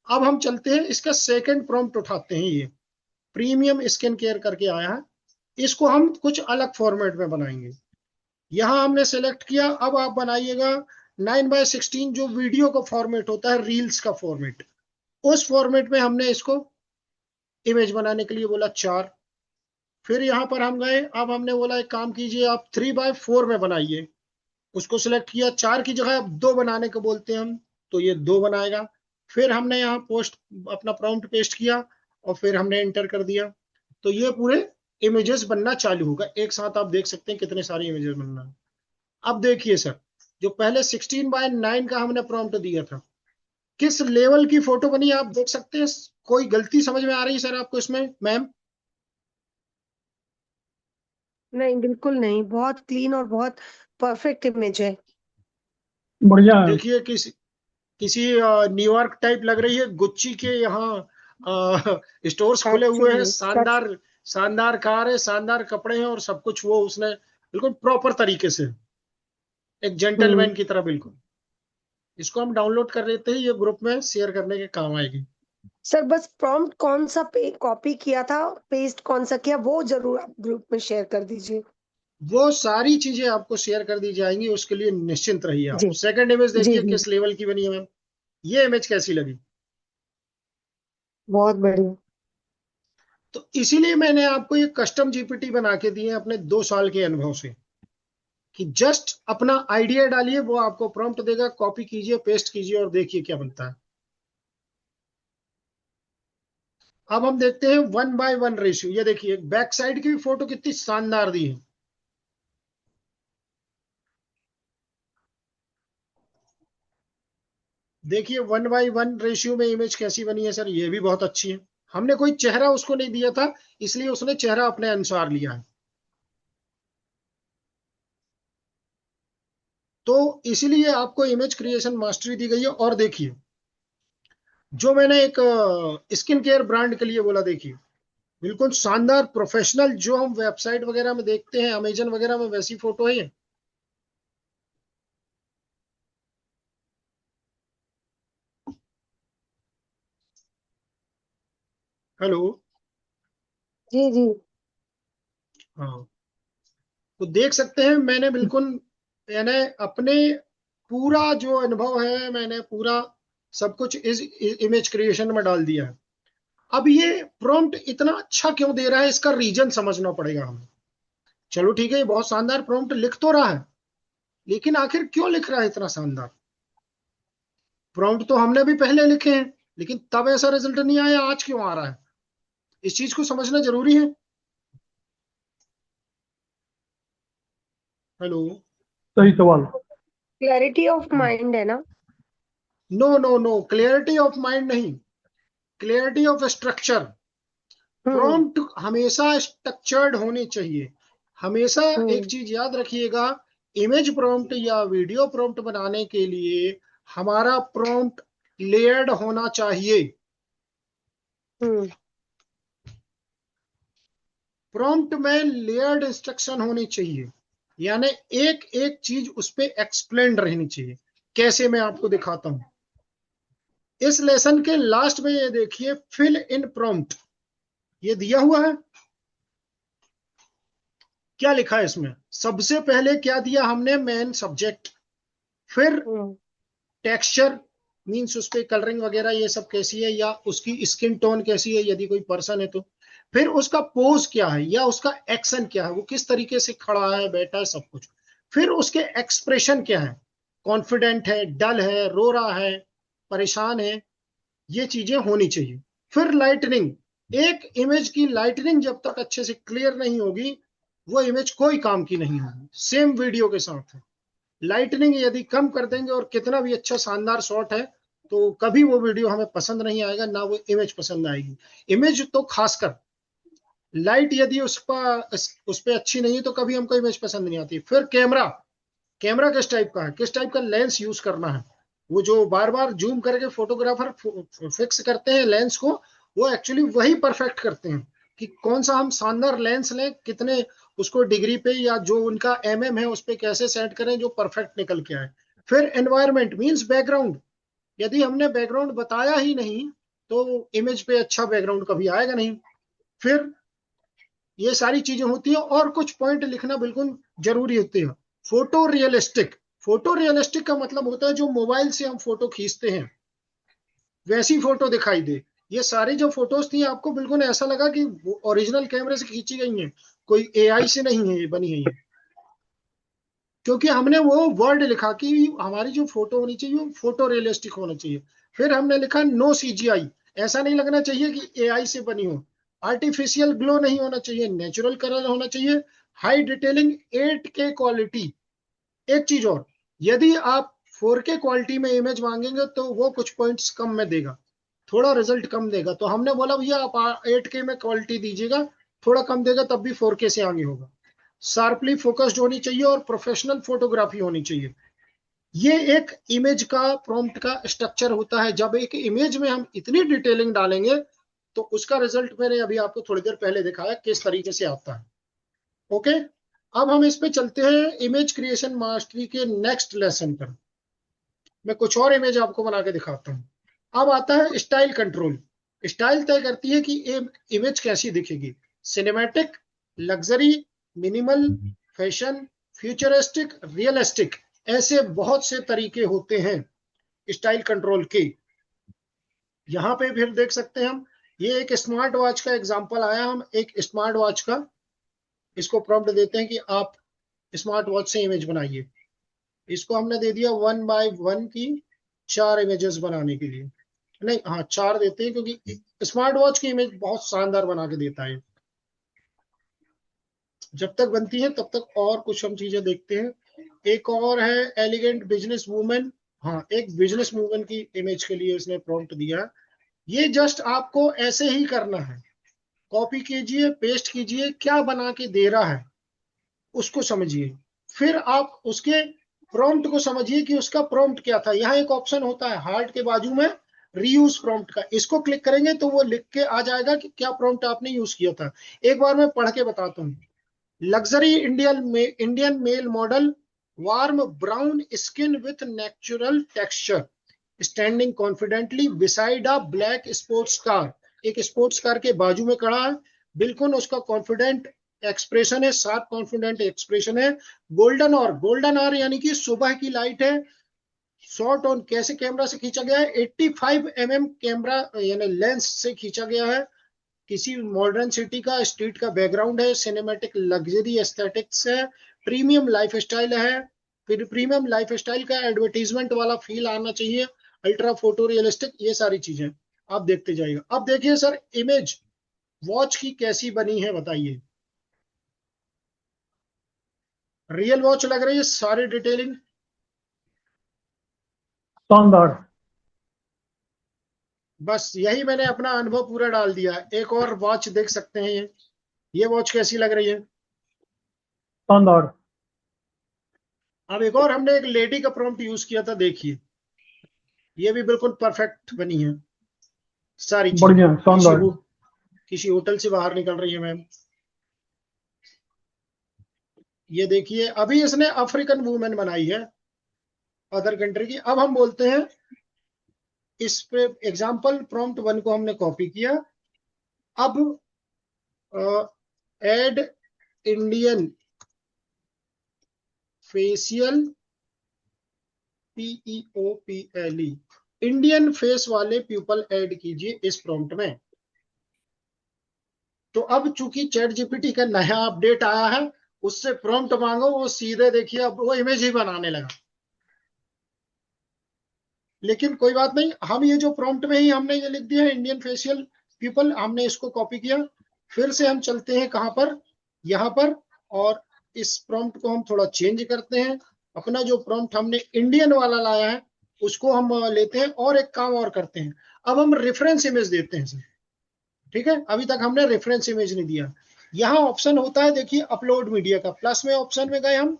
अब हम चलते हैं, इसका सेकंड प्रॉम्प्ट उठाते हैं, ये प्रीमियम स्किन केयर करके आया है, इसको हम कुछ अलग फॉर्मेट में बनाएंगे। यहां हमने सेलेक्ट किया, अब आप बनाइएगा 9:16 जो वीडियो का फॉर्मेट होता है, रील्स का फॉर्मेट, उस फॉर्मेट में हमने इसको इमेज बनाने के लिए बोला 4। फिर यहां पर हम गए, अब हमने बोला एक काम कीजिए आप 3:4 में बनाइए, उसको सिलेक्ट किया, 4 की जगह अब 2 बनाने को बोलते हैं हम, तो ये 2 बनाएगा। फिर हमने यहाँ पोस्ट अपना प्रॉम्प्ट पेस्ट किया और फिर हमने एंटर कर दिया, तो ये पूरे इमेजेस बनना चालू होगा। एक साथ आप देख सकते हैं कितने सारे इमेजेस बनना है। अब देखिए सर, जो पहले 16:9 का हमने प्रॉम्प्ट दिया था, किस लेवल की फोटो बनी आप देख सकते हैं। कोई गलती समझ में आ रही है सर आपको इसमें मैम? नहीं, बिल्कुल नहीं, बहुत क्लीन और बहुत परफेक्ट इमेज है। बढ़िया है। देखिए किसी न्यूयॉर्क टाइप लग रही है, गुच्ची के यहाँ स्टोर्स खुले हुए हैं, एक्चुअली सच। शानदार शानदार कार है, शानदार कपड़े हैं और सब कुछ वो उसने बिल्कुल प्रॉपर तरीके से, एक जेंटलमैन की तरह बिल्कुल। इसको हम डाउनलोड कर लेते हैं, ये ग्रुप में शेयर करने के काम आएगी। सर बस प्रॉम्प्ट कौन सा कॉपी किया था, पेस्ट कौन सा किया, वो जरूर आप ग्रुप में शेयर कर दीजिए। वो सारी चीजें आपको शेयर कर दी जाएंगी, उसके लिए निश्चिंत रहिए आप। जी सेकंड इमेज जी देखिए जी, किस लेवल की बनी है मैम, ये इमेज कैसी लगी? बहुत बढ़िया। तो इसीलिए मैंने आपको ये कस्टम जीपीटी बना के दिए अपने 2 साल के अनुभव से, कि जस्ट अपना आइडिया डालिए, वो आपको प्रॉम्प्ट देगा, कॉपी कीजिए, पेस्ट कीजिए और देखिए क्या बनता है। अब हम देखते हैं 1:1 रेशियो। ये देखिए बैक साइड की भी फोटो कितनी शानदार दी है। देखिए 1:1 रेशियो में इमेज कैसी बनी है सर, ये भी बहुत अच्छी है। हमने कोई चेहरा उसको नहीं दिया था, इसलिए उसने चेहरा अपने अनुसार लिया है। तो इसीलिए आपको इमेज क्रिएशन मास्टरी दी गई है। और देखिए, जो मैंने एक स्किन केयर ब्रांड के लिए बोला, देखिए बिल्कुल शानदार प्रोफेशनल, जो हम वेबसाइट वगैरह में देखते हैं, अमेजन वगैरह में, वैसी फोटो है ये। हेलो। जी जी। हाँ, तो देख सकते हैं, मैंने बिल्कुल, मैंने अपने पूरा जो अनुभव है, मैंने पूरा सब कुछ इस इमेज क्रिएशन में डाल दिया है। अब ये प्रॉम्प्ट इतना अच्छा क्यों दे रहा है, इसका रीजन समझना पड़ेगा हमें। चलो ठीक है, ये बहुत शानदार प्रॉम्प्ट लिख तो रहा है, लेकिन आखिर क्यों लिख रहा है इतना शानदार? प्रॉम्प्ट तो हमने भी पहले लिखे हैं, लेकिन तब ऐसा रिजल्ट नहीं आया, आज क्यों आ रहा है? इस चीज को समझना जरूरी है। हेलो। सही सवाल। क्लैरिटी ऑफ माइंड है ना। No no no, clarity of mind नहीं, clarity of structure. Hmm prompt हमेशा स्ट्रक्चर्ड होनी चाहिए। हमेशा एक हम्म चीज याद रखिएगा, इमेज प्रॉम्प्ट या वीडियो प्रॉम्प्ट बनाने के लिए हमारा प्रॉम्प्ट लेयर्ड होना चाहिए। हम्म। प्रॉम्प्ट में लेयर्ड इंस्ट्रक्शन होनी चाहिए, यानी एक एक चीज उस पर एक्सप्लेन रहनी चाहिए। कैसे, मैं आपको दिखाता हूं। इस लेसन के लास्ट में ये देखिए, फिल इन प्रॉम्प्ट, ये दिया हुआ है। क्या लिखा है इसमें? सबसे पहले क्या दिया हमने? मेन सब्जेक्ट, फिर हम्म, टेक्सचर, मीन्स उस पे कलरिंग वगैरह ये सब कैसी है, या उसकी स्किन टोन कैसी है यदि कोई पर्सन है तो, फिर उसका पोज क्या है या उसका एक्शन क्या है, वो किस तरीके से खड़ा है बैठा है, सब कुछ, फिर उसके एक्सप्रेशन क्या है, कॉन्फिडेंट है, डल है, रो रहा है, परेशान है, ये चीजें होनी चाहिए। फिर लाइटनिंग, एक इमेज की लाइटनिंग जब तक अच्छे से क्लियर नहीं होगी वो इमेज कोई काम की नहीं होगी। सेम वीडियो के साथ है, लाइटनिंग यदि कम कर देंगे और कितना भी अच्छा शानदार शॉट है तो कभी वो वीडियो हमें पसंद नहीं आएगा, ना वो इमेज पसंद आएगी। इमेज तो खासकर लाइट यदि उस पर अच्छी नहीं है तो कभी हमको इमेज पसंद नहीं आती। फिर कैमरा, कैमरा किस टाइप का है, किस टाइप का लेंस यूज करना है, वो जो बार बार जूम करके फोटोग्राफर फिक्स करते हैं लेंस को, वो एक्चुअली वही परफेक्ट करते हैं कि कौन सा हम शानदार लेंस लें, कितने उसको डिग्री पे या जो उनका है उस पे कैसे सेट करें जो परफेक्ट निकल के आए। फिर एनवायरमेंट मींस बैकग्राउंड, यदि हमने बैकग्राउंड बताया ही नहीं तो इमेज पे अच्छा बैकग्राउंड कभी आएगा नहीं। फिर ये सारी चीजें होती है और कुछ पॉइंट लिखना बिल्कुल जरूरी होते हैं। फोटो रियलिस्टिक, फोटो रियलिस्टिक का मतलब होता है जो मोबाइल से हम फोटो खींचते हैं वैसी फोटो दिखाई दे। ये सारी जो फोटोज थी आपको बिल्कुल ऐसा लगा कि ओरिजिनल कैमरे से खींची गई हैं, कोई एआई से नहीं है ये बनी है ये। क्योंकि हमने वो वर्ड लिखा कि हमारी जो फोटो होनी चाहिए वो फोटो रियलिस्टिक होना चाहिए। फिर हमने लिखा नो सीजीआई, ऐसा नहीं लगना चाहिए कि एआई से बनी हो। आर्टिफिशियल ग्लो नहीं होना चाहिए, नेचुरल कलर होना चाहिए। High detailing, 8K quality. एक चीज और, यदि आप 4K क्वालिटी में इमेज मांगेंगे तो वो कुछ पॉइंट्स कम में देगा, थोड़ा रिजल्ट कम देगा। तो हमने बोला भैया आप 8K में क्वालिटी दीजिएगा, थोड़ा कम देगा तब भी 4K से आगे होगा। शार्पली फोकस्ड होनी चाहिए और प्रोफेशनल फोटोग्राफी होनी चाहिए। ये एक इमेज का प्रॉम्प्ट का स्ट्रक्चर होता है। जब एक इमेज में हम इतनी डिटेलिंग डालेंगे तो उसका रिजल्ट मैंने अभी आपको थोड़ी देर पहले दिखाया किस तरीके से आता है। ओके, अब हम इस पे चलते हैं इमेज क्रिएशन मास्टरी के नेक्स्ट लेसन पर। मैं कुछ और इमेज आपको बना के दिखाता हूं। अब आता है स्टाइल कंट्रोल। स्टाइल तय करती है कि इमेज कैसी दिखेगी, cinematic, luxury, minimal, fashion, futuristic, realistic, ऐसे बहुत से तरीके होते हैं स्टाइल कंट्रोल के। यहाँ पे फिर देख सकते हैं हम, ये एक स्मार्ट वॉच का एग्जांपल आया। हम एक स्मार्ट वॉच का इसको प्रॉम्प्ट देते हैं कि आप स्मार्ट वॉच से इमेज बनाइए। इसको हमने दे दिया 1 by 1 की 4 इमेजेस बनाने के लिए। नहीं, हाँ 4 देते हैं क्योंकि स्मार्ट वॉच की इमेज बहुत शानदार बना के देता है। जब तक बनती है तब तक और कुछ हम चीजें देखते हैं। एक और है एलिगेंट बिजनेस वूमेन। हाँ, एक बिजनेस वूमेन की इमेज के लिए इसने प्रॉम्प्ट दिया है। ये जस्ट आपको ऐसे ही करना है, कॉपी कीजिए, पेस्ट कीजिए, क्या बना के दे रहा है उसको समझिए। फिर आप उसके प्रॉम्प्ट को समझिए कि उसका प्रॉम्प्ट क्या था। यहाँ एक ऑप्शन होता है हार्ट के बाजू में, रीयूज प्रॉम्प्ट का, इसको क्लिक करेंगे तो वो लिख के आ जाएगा कि क्या प्रॉम्प्ट आपने यूज किया था। एक बार मैं पढ़ के बताता हूँ। Luxury Indian male model, warm brown skin with natural texture, standing confidently beside a black sports car. एक स्पोर्ट्स कार के बाजू में खड़ा है, बिल्कुल उसका कॉन्फिडेंट एक्सप्रेशन है, शार्प कॉन्फिडेंट एक्सप्रेशन है। गोल्डन आवर यानी कि सुबह की लाइट है। शॉट ऑन कैसे कैमरा से खींचा गया है, 85 mm कैमरा यानी लेंस से खींचा गया है। किसी मॉडर्न सिटी का स्ट्रीट का बैकग्राउंड है, सिनेमैटिक लग्जरी एस्थेटिक्स है, प्रीमियम लाइफस्टाइल है। फिर प्रीमियम लाइफस्टाइल का एडवर्टीजमेंट वाला फील आना चाहिए, अल्ट्रा फोटो रियलिस्टिक, ये सारी चीजें आप देखते जाइएगा। अब देखिए सर, इमेज वॉच की कैसी बनी है बताइए। रियल वॉच लग रही है, सारी डिटेलिंग। शानदार। बस यही मैंने अपना अनुभव पूरा डाल दिया। एक और वॉच देख सकते हैं, ये वॉच कैसी लग रही है। शानदार। अब एक और हमने एक लेडी का प्रॉम्प्ट यूज किया था, देखिए ये भी बिल्कुल परफेक्ट बनी है सारी चीजें। बढ़िया, शानदार। किसी होटल से बाहर निकल रही है मैम। ये देखिए अभी इसने अफ्रीकन वुमेन बनाई है, अदर कंट्री की। अब हम बोलते हैं इस पे एग्जाम्पल प्रॉम्प्ट 1 को हमने कॉपी किया। अब add Indian facial PEOPLE Indian face वाले पीपल ऐड कीजिए इस प्रॉम्प्ट में। तो अब चूंकि चैट जीपीटी का नया अपडेट आया है, उससे प्रॉम्प्ट मांगो, वो सीधे देखिए अब वो इमेज ही बनाने लगा। लेकिन कोई बात नहीं, हम ये जो प्रॉम्प्ट में ही हमने ये लिख दिया है इंडियन फेशियल पीपल, हमने इसको कॉपी किया। फिर से हम चलते हैं कहां पर, यहाँ पर, और इस प्रॉम्प्ट को हम थोड़ा चेंज करते हैं। अपना जो प्रॉम्प्ट हमने इंडियन वाला लाया है उसको हम लेते हैं, और एक काम और करते हैं, अब हम रेफरेंस इमेज देते हैं सर। ठीक है, अभी तक हमने रेफरेंस इमेज नहीं दिया। यहाँ ऑप्शन होता है देखिए अपलोड मीडिया का, प्लस में ऑप्शन में गए हम,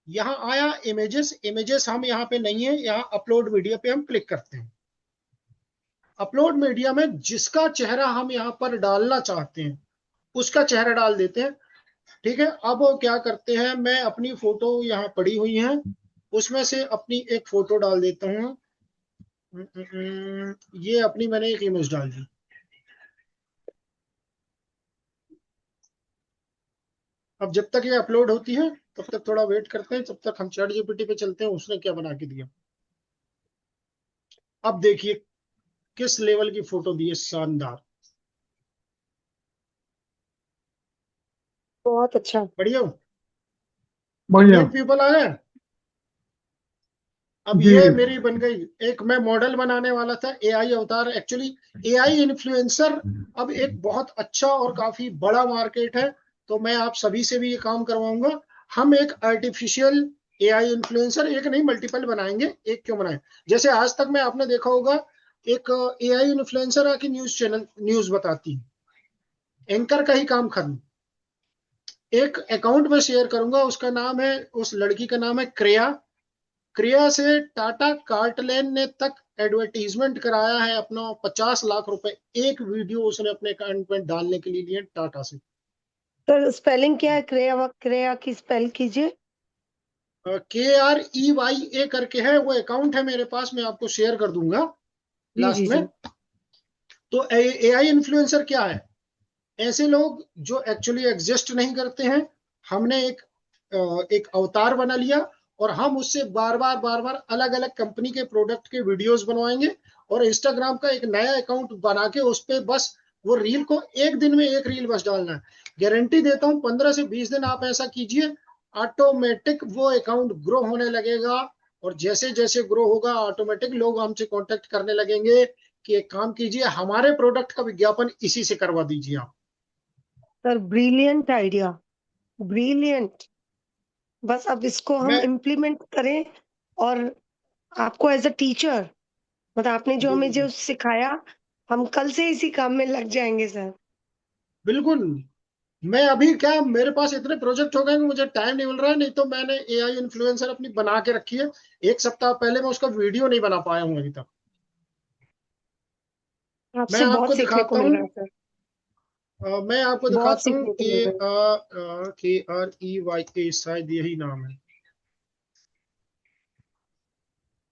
यहाँ आया इमेजेस, इमेजेस हम यहाँ पे नहीं है, यहाँ अपलोड मीडिया पे हम क्लिक करते हैं। अपलोड मीडिया में जिसका चेहरा हम यहाँ पर डालना चाहते हैं उसका चेहरा डाल देते हैं। ठीक है, अब क्या करते हैं, मैं अपनी फोटो यहाँ पड़ी हुई है, उसमें से अपनी एक फोटो डाल देता हूँ। ये अपनी मैंने एक इमेज डाल दी। अब जब तक ये अपलोड होती है तब तक थोड़ा वेट करते हैं, तब तक हम चैट जीपीटी पे चलते हैं, उसने क्या बना के दिया। अब देखिए किस लेवल की फोटो दी है, शानदार, बहुत अच्छा। बढ़िया। बढ़िया। इंडियन पीपल आ गए। अब जी ये मेरी बन गई, एक मैं मॉडल बनाने वाला था एआई अवतार। एक्चुअली एआई इन्फ्लुएंसर अब एक बहुत अच्छा और काफी बड़ा मार्केट है, तो मैं आप सभी से भी ये काम करवाऊंगा। हम एक आर्टिफिशियल एआई इन्फ्लुएंसर, एक नहीं मल्टीपल बनाएंगे, एक क्यों बनाए। जैसे आज तक में आपने देखा होगा एक एआई इन्फ्लुएंसर आके न्यूज चैनल न्यूज बताती है, एंकर का ही काम खत्म। एक अकाउंट में शेयर करूंगा, उसका नाम है, उस लड़की का नाम है क्रिया। क्रिया से टाटा कार्टलेन ने तक एडवर्टीजमेंट कराया है अपना, 50 लाख रुपए एक वीडियो उसने अपने अकाउंट में डालने के लिए लिए टाटा से। सर स्पेलिंग क्या है, क्रेया, क्रेया की स्पेल कीजिए। KREYA करके है, वो अकाउंट है मेरे पास, मैं आपको शेयर कर दूंगा जी लास्ट जी में। जी। तो एआई इन्फ्लुएंसर क्या है, ऐसे लोग जो एक्चुअली एग्जिस्ट नहीं करते हैं। हमने एक अवतार बना लिया, और हम उससे बार बार अलग अलग कंपनी के प्रोडक्ट के वीडियोस बनवाएंगे, और इंस्टाग्राम का एक नया अकाउंट बना के उस पर बस वो रील को, एक दिन में एक रील बस डालना है। गारंटी देता हूँ 15 से 20 दिन आप ऐसा कीजिए, ऑटोमेटिक वो अकाउंट ग्रो होने लगेगा। और जैसे जैसे ग्रो होगा ऑटोमेटिक लोग हमसे कांटेक्ट करने लगेंगे कि एक काम कीजिए, हमारे प्रोडक्ट का विज्ञापन इसी से करवा दीजिए आप। Sir brilliant idea, brilliant. बस अब इसको हम मैं इम्प्लीमेंट करें, और आपको एज अ टीचर, मतलब आपने जो हमें जो बिल्कुल सिखाया, हम कल से इसी काम में लग जाएंगे सर। बिल्कुल। मैं अभी क्या, मेरे पास इतने प्रोजेक्ट हो गए कि मुझे टाइम नहीं मिल रहा है, नहीं तो मैंने एआई इन्फ्लुएंसर अपनी बना के रखी है। एक सप्ताह पहले मैं उसका वीडियो नहीं बना पाया हूं अभी तक। मैं आपसे आपको बहुत सीखने को दिखाता मिल हूँ, रहा है सर, मैं आपको बहुत दिखाता हूँ, सीखने को मिल रहा है। KREYA शायद यही नाम है।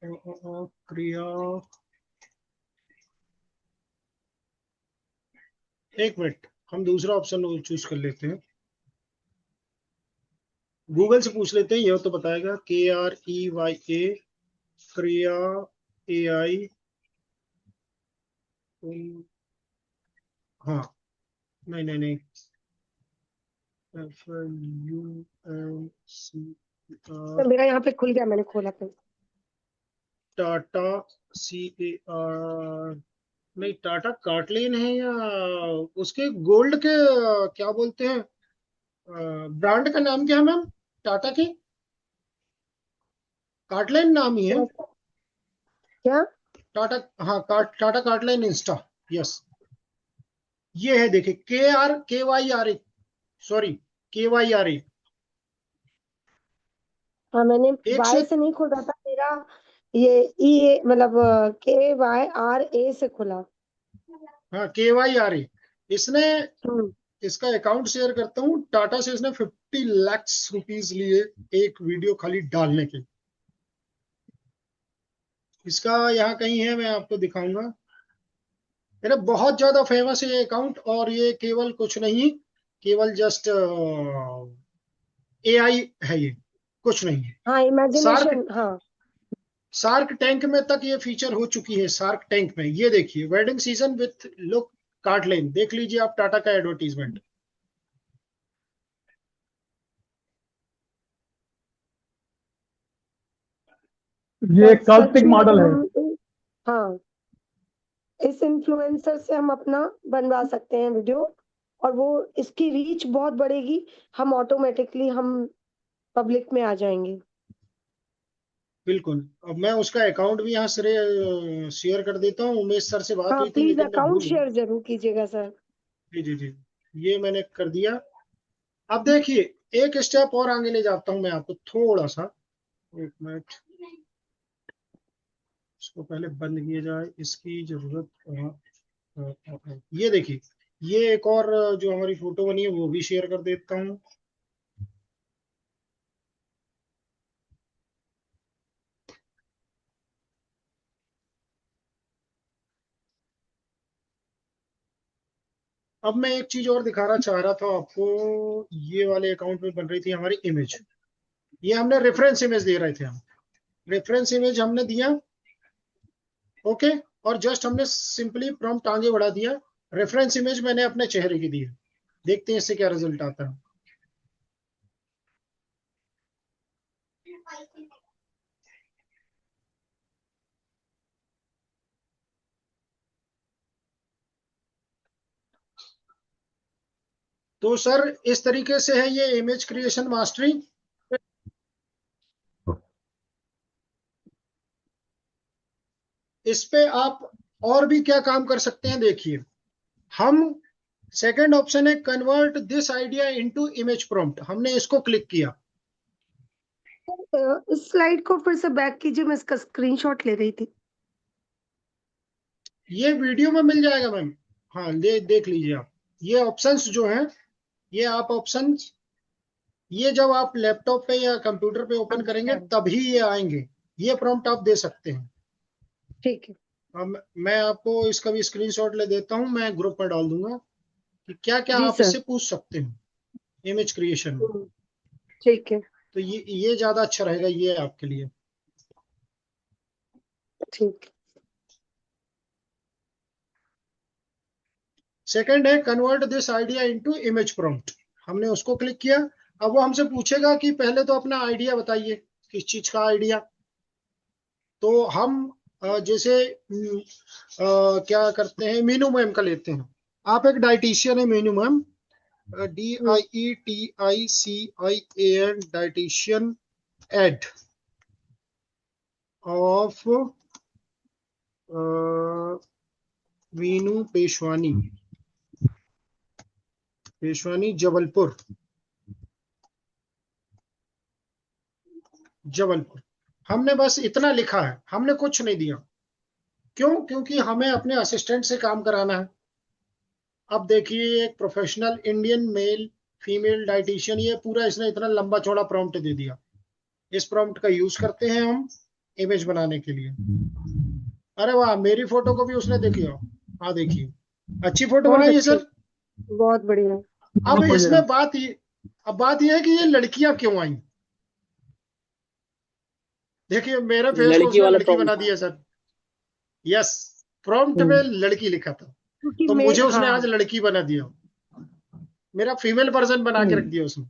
क्रिया, एक मिनट, हम दूसरा ऑप्शन चूज कर लेते हैं, गूगल से पूछ लेते हैं, यह तो बताएगा। KREYA क्रिया AI। हाँ, नहीं नहीं नहीं, FLUNCR, सर मेरा यहाँ पे खुल गया, मैंने खोला पे। टाटा CAR, नहीं टाटा कार्टलेन है, या उसके गोल्ड के क्या बोलते हैं, ब्रांड का नाम क्या है मैम, टाटा के कार्टलेन नाम ही है। क्या? टाटा, हाँ टाटा कार्टलेन इंस्टा, यस। ये है देखिए, KRKYRA, सॉरी, KYRA। हाँ मैंने एक सौ, वाई से नहीं खोल रहा था मेरा, ये ई मतलब KYRA से खुला। हाँ KYRA। इसने, हम्म। इसका अकाउंट शेयर करता हूँ, टाटा से इसने 50 लाख रुपीज लिए एक वीडियो खाली डालने के। इसका यहाँ कहीं है, मैं आपको दिखाऊंगा। मेरा बहुत ज्यादा फेमस है ये अकाउंट, और ये केवल कुछ नहीं, केवल जस्ट एआई है ये। कुछ नहीं है। हाँ इमेजिनेशन, हाँ शार्क टैंक में तक ये फीचर हो चुकी है। शार्क टैंक में ये देखिए, wedding season with look cart lane, देख लीजिए आप टाटा का एडवर्टीजमेंट। ये सच कल्पिक में मॉडल है। हाँ इस इन्फ्लुएंसर से हम अपना बनवा सकते हैं वीडियो, और वो इसकी रीच बहुत बढ़ेगी, हम ऑटोमेटिकली हम पब्लिक में आ जाएंगे। बिल्कुल। अब मैं उसका अकाउंट भी यहाँ से शेयर कर देता हूँ। उमेश सर से बात हाँ हुई थी प्लीज लेकिन मैं अकाउंट भूल गया। शेयर जरूर कीजिएगा सर। जी जी जी, ये मैंने कर दिया। अब देखिए, एक स्टेप और आगे ले जाता हूं मैं आपको थोड़ा सा। एक मिनट, इसको पहले बंद किया जाए, इसकी जरूरत ये देखिए, ये एक और जो हमारी फोटो बनी है वो भी शेयर कर देता हूँ। अब मैं एक चीज और दिखाना चाह रहा था आपको। ये वाले अकाउंट में बन रही थी हमारी इमेज। ये हमने रेफरेंस इमेज दे रहे थे हम। रेफरेंस इमेज हमने दिया, ओके। और जस्ट हमने सिंपली प्रॉम्प्ट आगे बढ़ा दिया। रेफरेंस इमेज मैंने अपने चेहरे की दी है। देखते हैं इससे क्या रिजल्ट आता है। तो सर इस तरीके से है ये इमेज क्रिएशन मास्टरी। इस पे आप और भी क्या काम कर सकते हैं, देखिए। हम सेकंड ऑप्शन है convert this idea into image prompt, हमने इसको क्लिक किया। इस स्लाइड को फिर से बैक कीजिए, मैं इसका स्क्रीनशॉट ले रही थी। ये वीडियो में मिल जाएगा मैम। हाँ, देख लीजिए आप। ये ऑप्शंस जो हैं, ये आप ऑप्शंस, ये जब आप लैपटॉप पे या कंप्यूटर पे ओपन करेंगे अच्छा तभी ये आएंगे। ये प्रॉम्प्ट आप दे सकते हैं। ठीक है। अब मैं आपको इसका भी स्क्रीनशॉट ले देता हूं, मैं ग्रुप में डाल दूंगा कि क्या क्या जी आप सर। इससे पूछ सकते हैं इमेज क्रिएशन में। ठीक है। तो ये ज्यादा अच्छा रहेगा ये आपके लिए। ठीक। सेकंड है convert this idea into image prompt, हमने उसको क्लिक किया। अब वो हमसे पूछेगा कि पहले तो अपना आइडिया बताइए, किस चीज का आइडिया। तो हम जैसे क्या करते हैं, मीनू मैम का लेते हैं। आप एक डाइटिशियन है Meenu ma'am, DIETICIAN, dietician ad of Meenu Peshwani, Peshwani Jabalpur, Jabalpur. हमने बस इतना लिखा है, हमने कुछ नहीं दिया। क्यों? क्योंकि हमें अपने असिस्टेंट से काम कराना है। अब देखिए, एक professional Indian male female dietitian, ये पूरा इसने इतना लंबा चौड़ा प्रॉम्प्ट दे दिया। इस प्रॉम्प्ट का यूज करते हैं हम इमेज बनाने के लिए। अरे वाह, मेरी फोटो को भी उसने देखिए। हाँ देखिए, अच्छी फोटो बहुत बनाई है अच्छी, सर। बहुत बढ़िया। अब बहुत बढ़िया। इसमें बात ये है कि ये लड़कियां क्यों आई। देखिए मेरे फेस को लड़की उसने वाला लड़की प्रॉब्लम बना था। दिया सर। यस, प्रॉम्प्ट में लड़की लिखा था, क्योंकि तो मैं मुझे उसने हाँ आज लड़की बना दिया। मेरा फीमेल वर्जन बना के रख दिया उसने।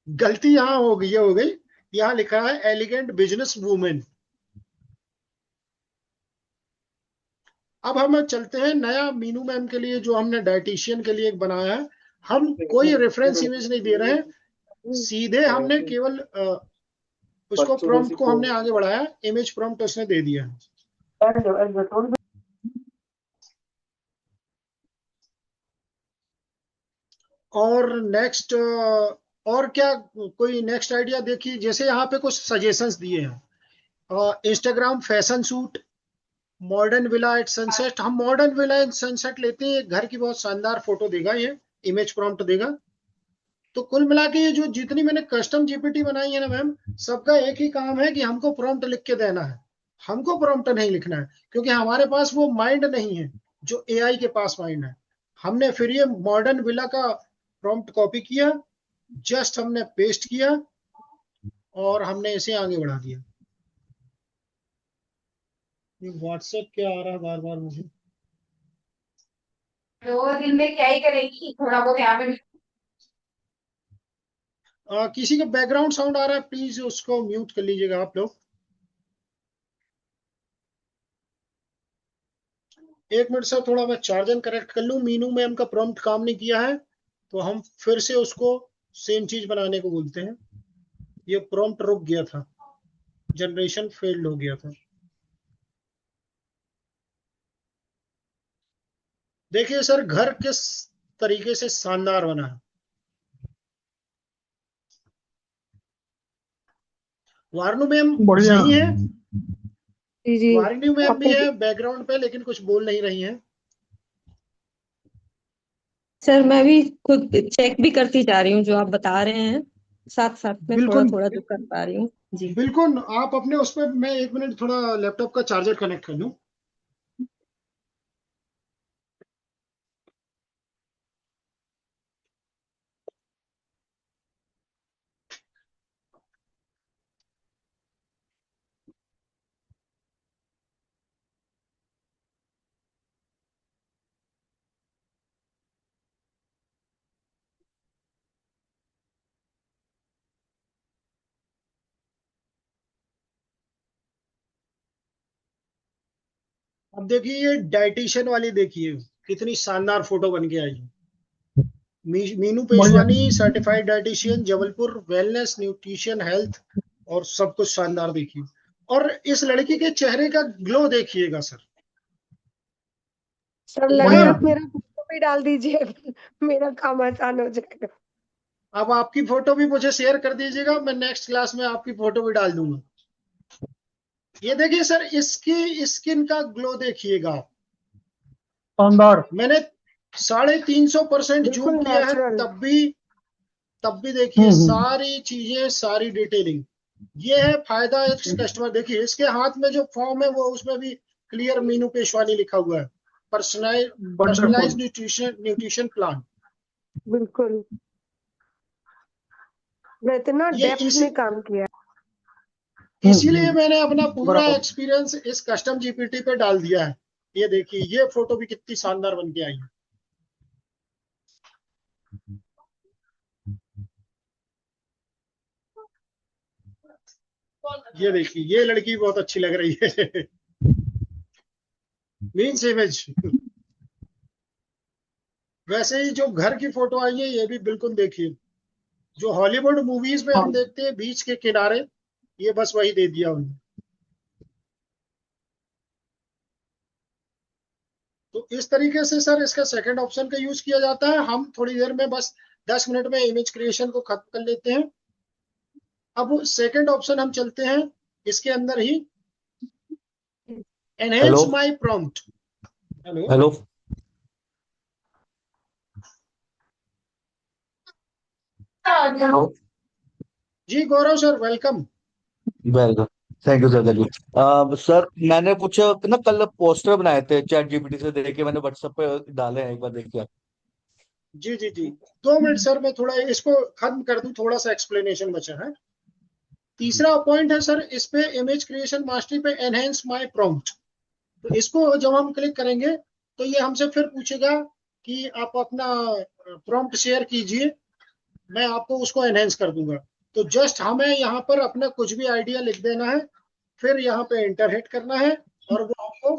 गलती यहाँ हो गई। यहाँ लिखा है एलिगेंट बिजनेस वूमेन। अब हम चलते हैं नया मीनू मैम के लिए, जो हमने डाइटिशियन के लिए एक बनाया है। हम कोई रेफरेंस इमेज नहीं दे रहे हैं, सीधे हमने केवल उसको प्रॉम्प्ट को हमने आगे बढ़ाया, इमेज प्रॉम्प्ट उसने दे दिया है। और नेक्स्ट, और क्या कोई नेक्स्ट आइडिया देखिए। जैसे यहाँ पे कुछ सजेशंस दिए हैं, Instagram fashion suit, modern villa at sunset. हम मॉडर्न विला एट सनसेट लेते हैं, घर की बहुत शानदार फोटो देगा, ये इमेज प्रॉम्प्ट देगा। तो कुल मिला के ये जो जितनी मैंने कस्टम जीपीटी बनाई है ना मैम, सबका एक ही काम है कि हमको प्रॉम्प्ट लिख के देना है। हमको प्रॉम्प्ट नहीं लिखना है, क्योंकि हमारे पास वो माइंड नहीं है जो एआई के पास माइंड है। हमने फिर ये मॉडर्न विला का प्रॉम्प्ट कॉपी किया, जस्ट हमने पेस्ट किया और हमने इसे आगे बढ़ा दिया। ये व्हाट्सएप क्या आ रहा है बार बार मुझे? 2 दिन में क्या ही करेगी, थोड़ा बहुत यहाँ पे किसी का बैकग्राउंड साउंड आ रहा है, प्लीज उसको म्यूट कर लीजिएगा आप लोग। एक मिनट सर, थोड़ा मैं चार्जर कनेक्ट कर लूं। मीनू मैम का प्रॉम्प्ट काम नहीं किया है तो हम फिर से उसको सेम चीज बनाने को बोलते हैं। ये प्रॉम्प्ट रुक गया था, जनरेशन फेल्ड हो गया था। देखिए सर, घर किस तरीके से शानदार बना है। वारनू मैम बढ़िया। सही है, जी जी वारनू मैम भी आपने है बैकग्राउंड पे, लेकिन कुछ बोल नहीं रही हैं। सर मैं भी खुद चेक भी करती जा रही हूँ जो आप बता रहे हैं, साथ साथ में थोड़ा बिल्कुल थोड़ा जो कर पा रही हूँ जी। बिल्कुल, आप अपने उस पर, मैं एक मिनट थोड़ा लैपटॉप का चार्जर कनेक्ट कर लूं। अब देखिए ये डाइटिशियन वाली, देखिए कितनी शानदार फोटो बन के आई है। मीनू बढ़िया। Peshwani, certified dietitian, Jabalpur, wellness, nutrition, health, और सब कुछ शानदार। देखिए, और इस लड़की के चेहरे का ग्लो देखिएगा सर। सर लगे बढ़िया। आप मेरा फोटो भी डाल दीजिए मेरा काम आसान हो जाएगा। अब आपकी फोटो भी मुझे शेयर कर दीजिएगा, मैं नेक्स्ट क्लास में आपकी फोटो भी डाल दूंगा। ये देखिए सर, इसकी स्किन का ग्लो देखिएगा। शानदार। मैंने 350% जूम बिल्कुल किया है, नेचुरल। तब भी देखिए हम्म। सारी चीजें, सारी डिटेलिंग। ये है फायदा इस कस्टमर। देखिए इसके हाथ में जो फॉर्म है वो, उसमें भी क्लियर मीनू पेशवानी लिखा हुआ है। वंडरफुल। Personalise nutrition plan. बिल्कुल मैं इतना ये डेप्थ इसी में काम किया है। इसीलिए मैंने अपना पूरा बराबर। एक्सपीरियंस इस कस्टम जीपीटी पे डाल दिया है। ये देखिए, ये फोटो भी कितनी शानदार बन के आई है। ये देखिए, ये लड़की बहुत अच्छी लग रही है मीन्स इमेज। वैसे ही जो घर की फोटो आई है, ये भी बिल्कुल देखिए, जो हॉलीवुड मूवीज में हाँ। हम देखते हैं बीच के किनारे, ये बस वही दे दिया उन्होंने। तो इस तरीके से सर इसका सेकंड ऑप्शन का यूज किया जाता है। हम थोड़ी देर में, बस 10 मिनट में इमेज क्रिएशन को खत्म कर लेते हैं। अब सेकंड ऑप्शन हम चलते हैं इसके अंदर ही, hello enhance my prompt. Hello hello. Hello. जी, Gaurav sir, welcome. Welcome. Thank you sir, thank you. Sir मैंने कुछ ना कल पोस्टर बनाए थे चैट जीपीटी से देख के, मैंने व्हाट्सएप पे डाले हैं, एक बार देखिए। जी जी जी, 2 मिनट सर, मैं थोड़ा इसको खत्म कर दूं, थोड़ा सा एक्सप्लेनेशन बचा है। तीसरा पॉइंट है सर, इस पे इमेज क्रिएशन मास्टरी पे एनहेंस माय प्रॉम्प्ट। तो इसको जब हम क्लिक करेंगे तो ये हमसे फिर पूछेगा कि आप अपना प्रॉम्प्ट शेयर कीजिए, मैं आपको उसको एनहेंस कर दूंगा। तो जस्ट हमें यहाँ पर अपना कुछ भी आइडिया लिख देना है, फिर यहाँ पे एंटर हिट करना है, और वो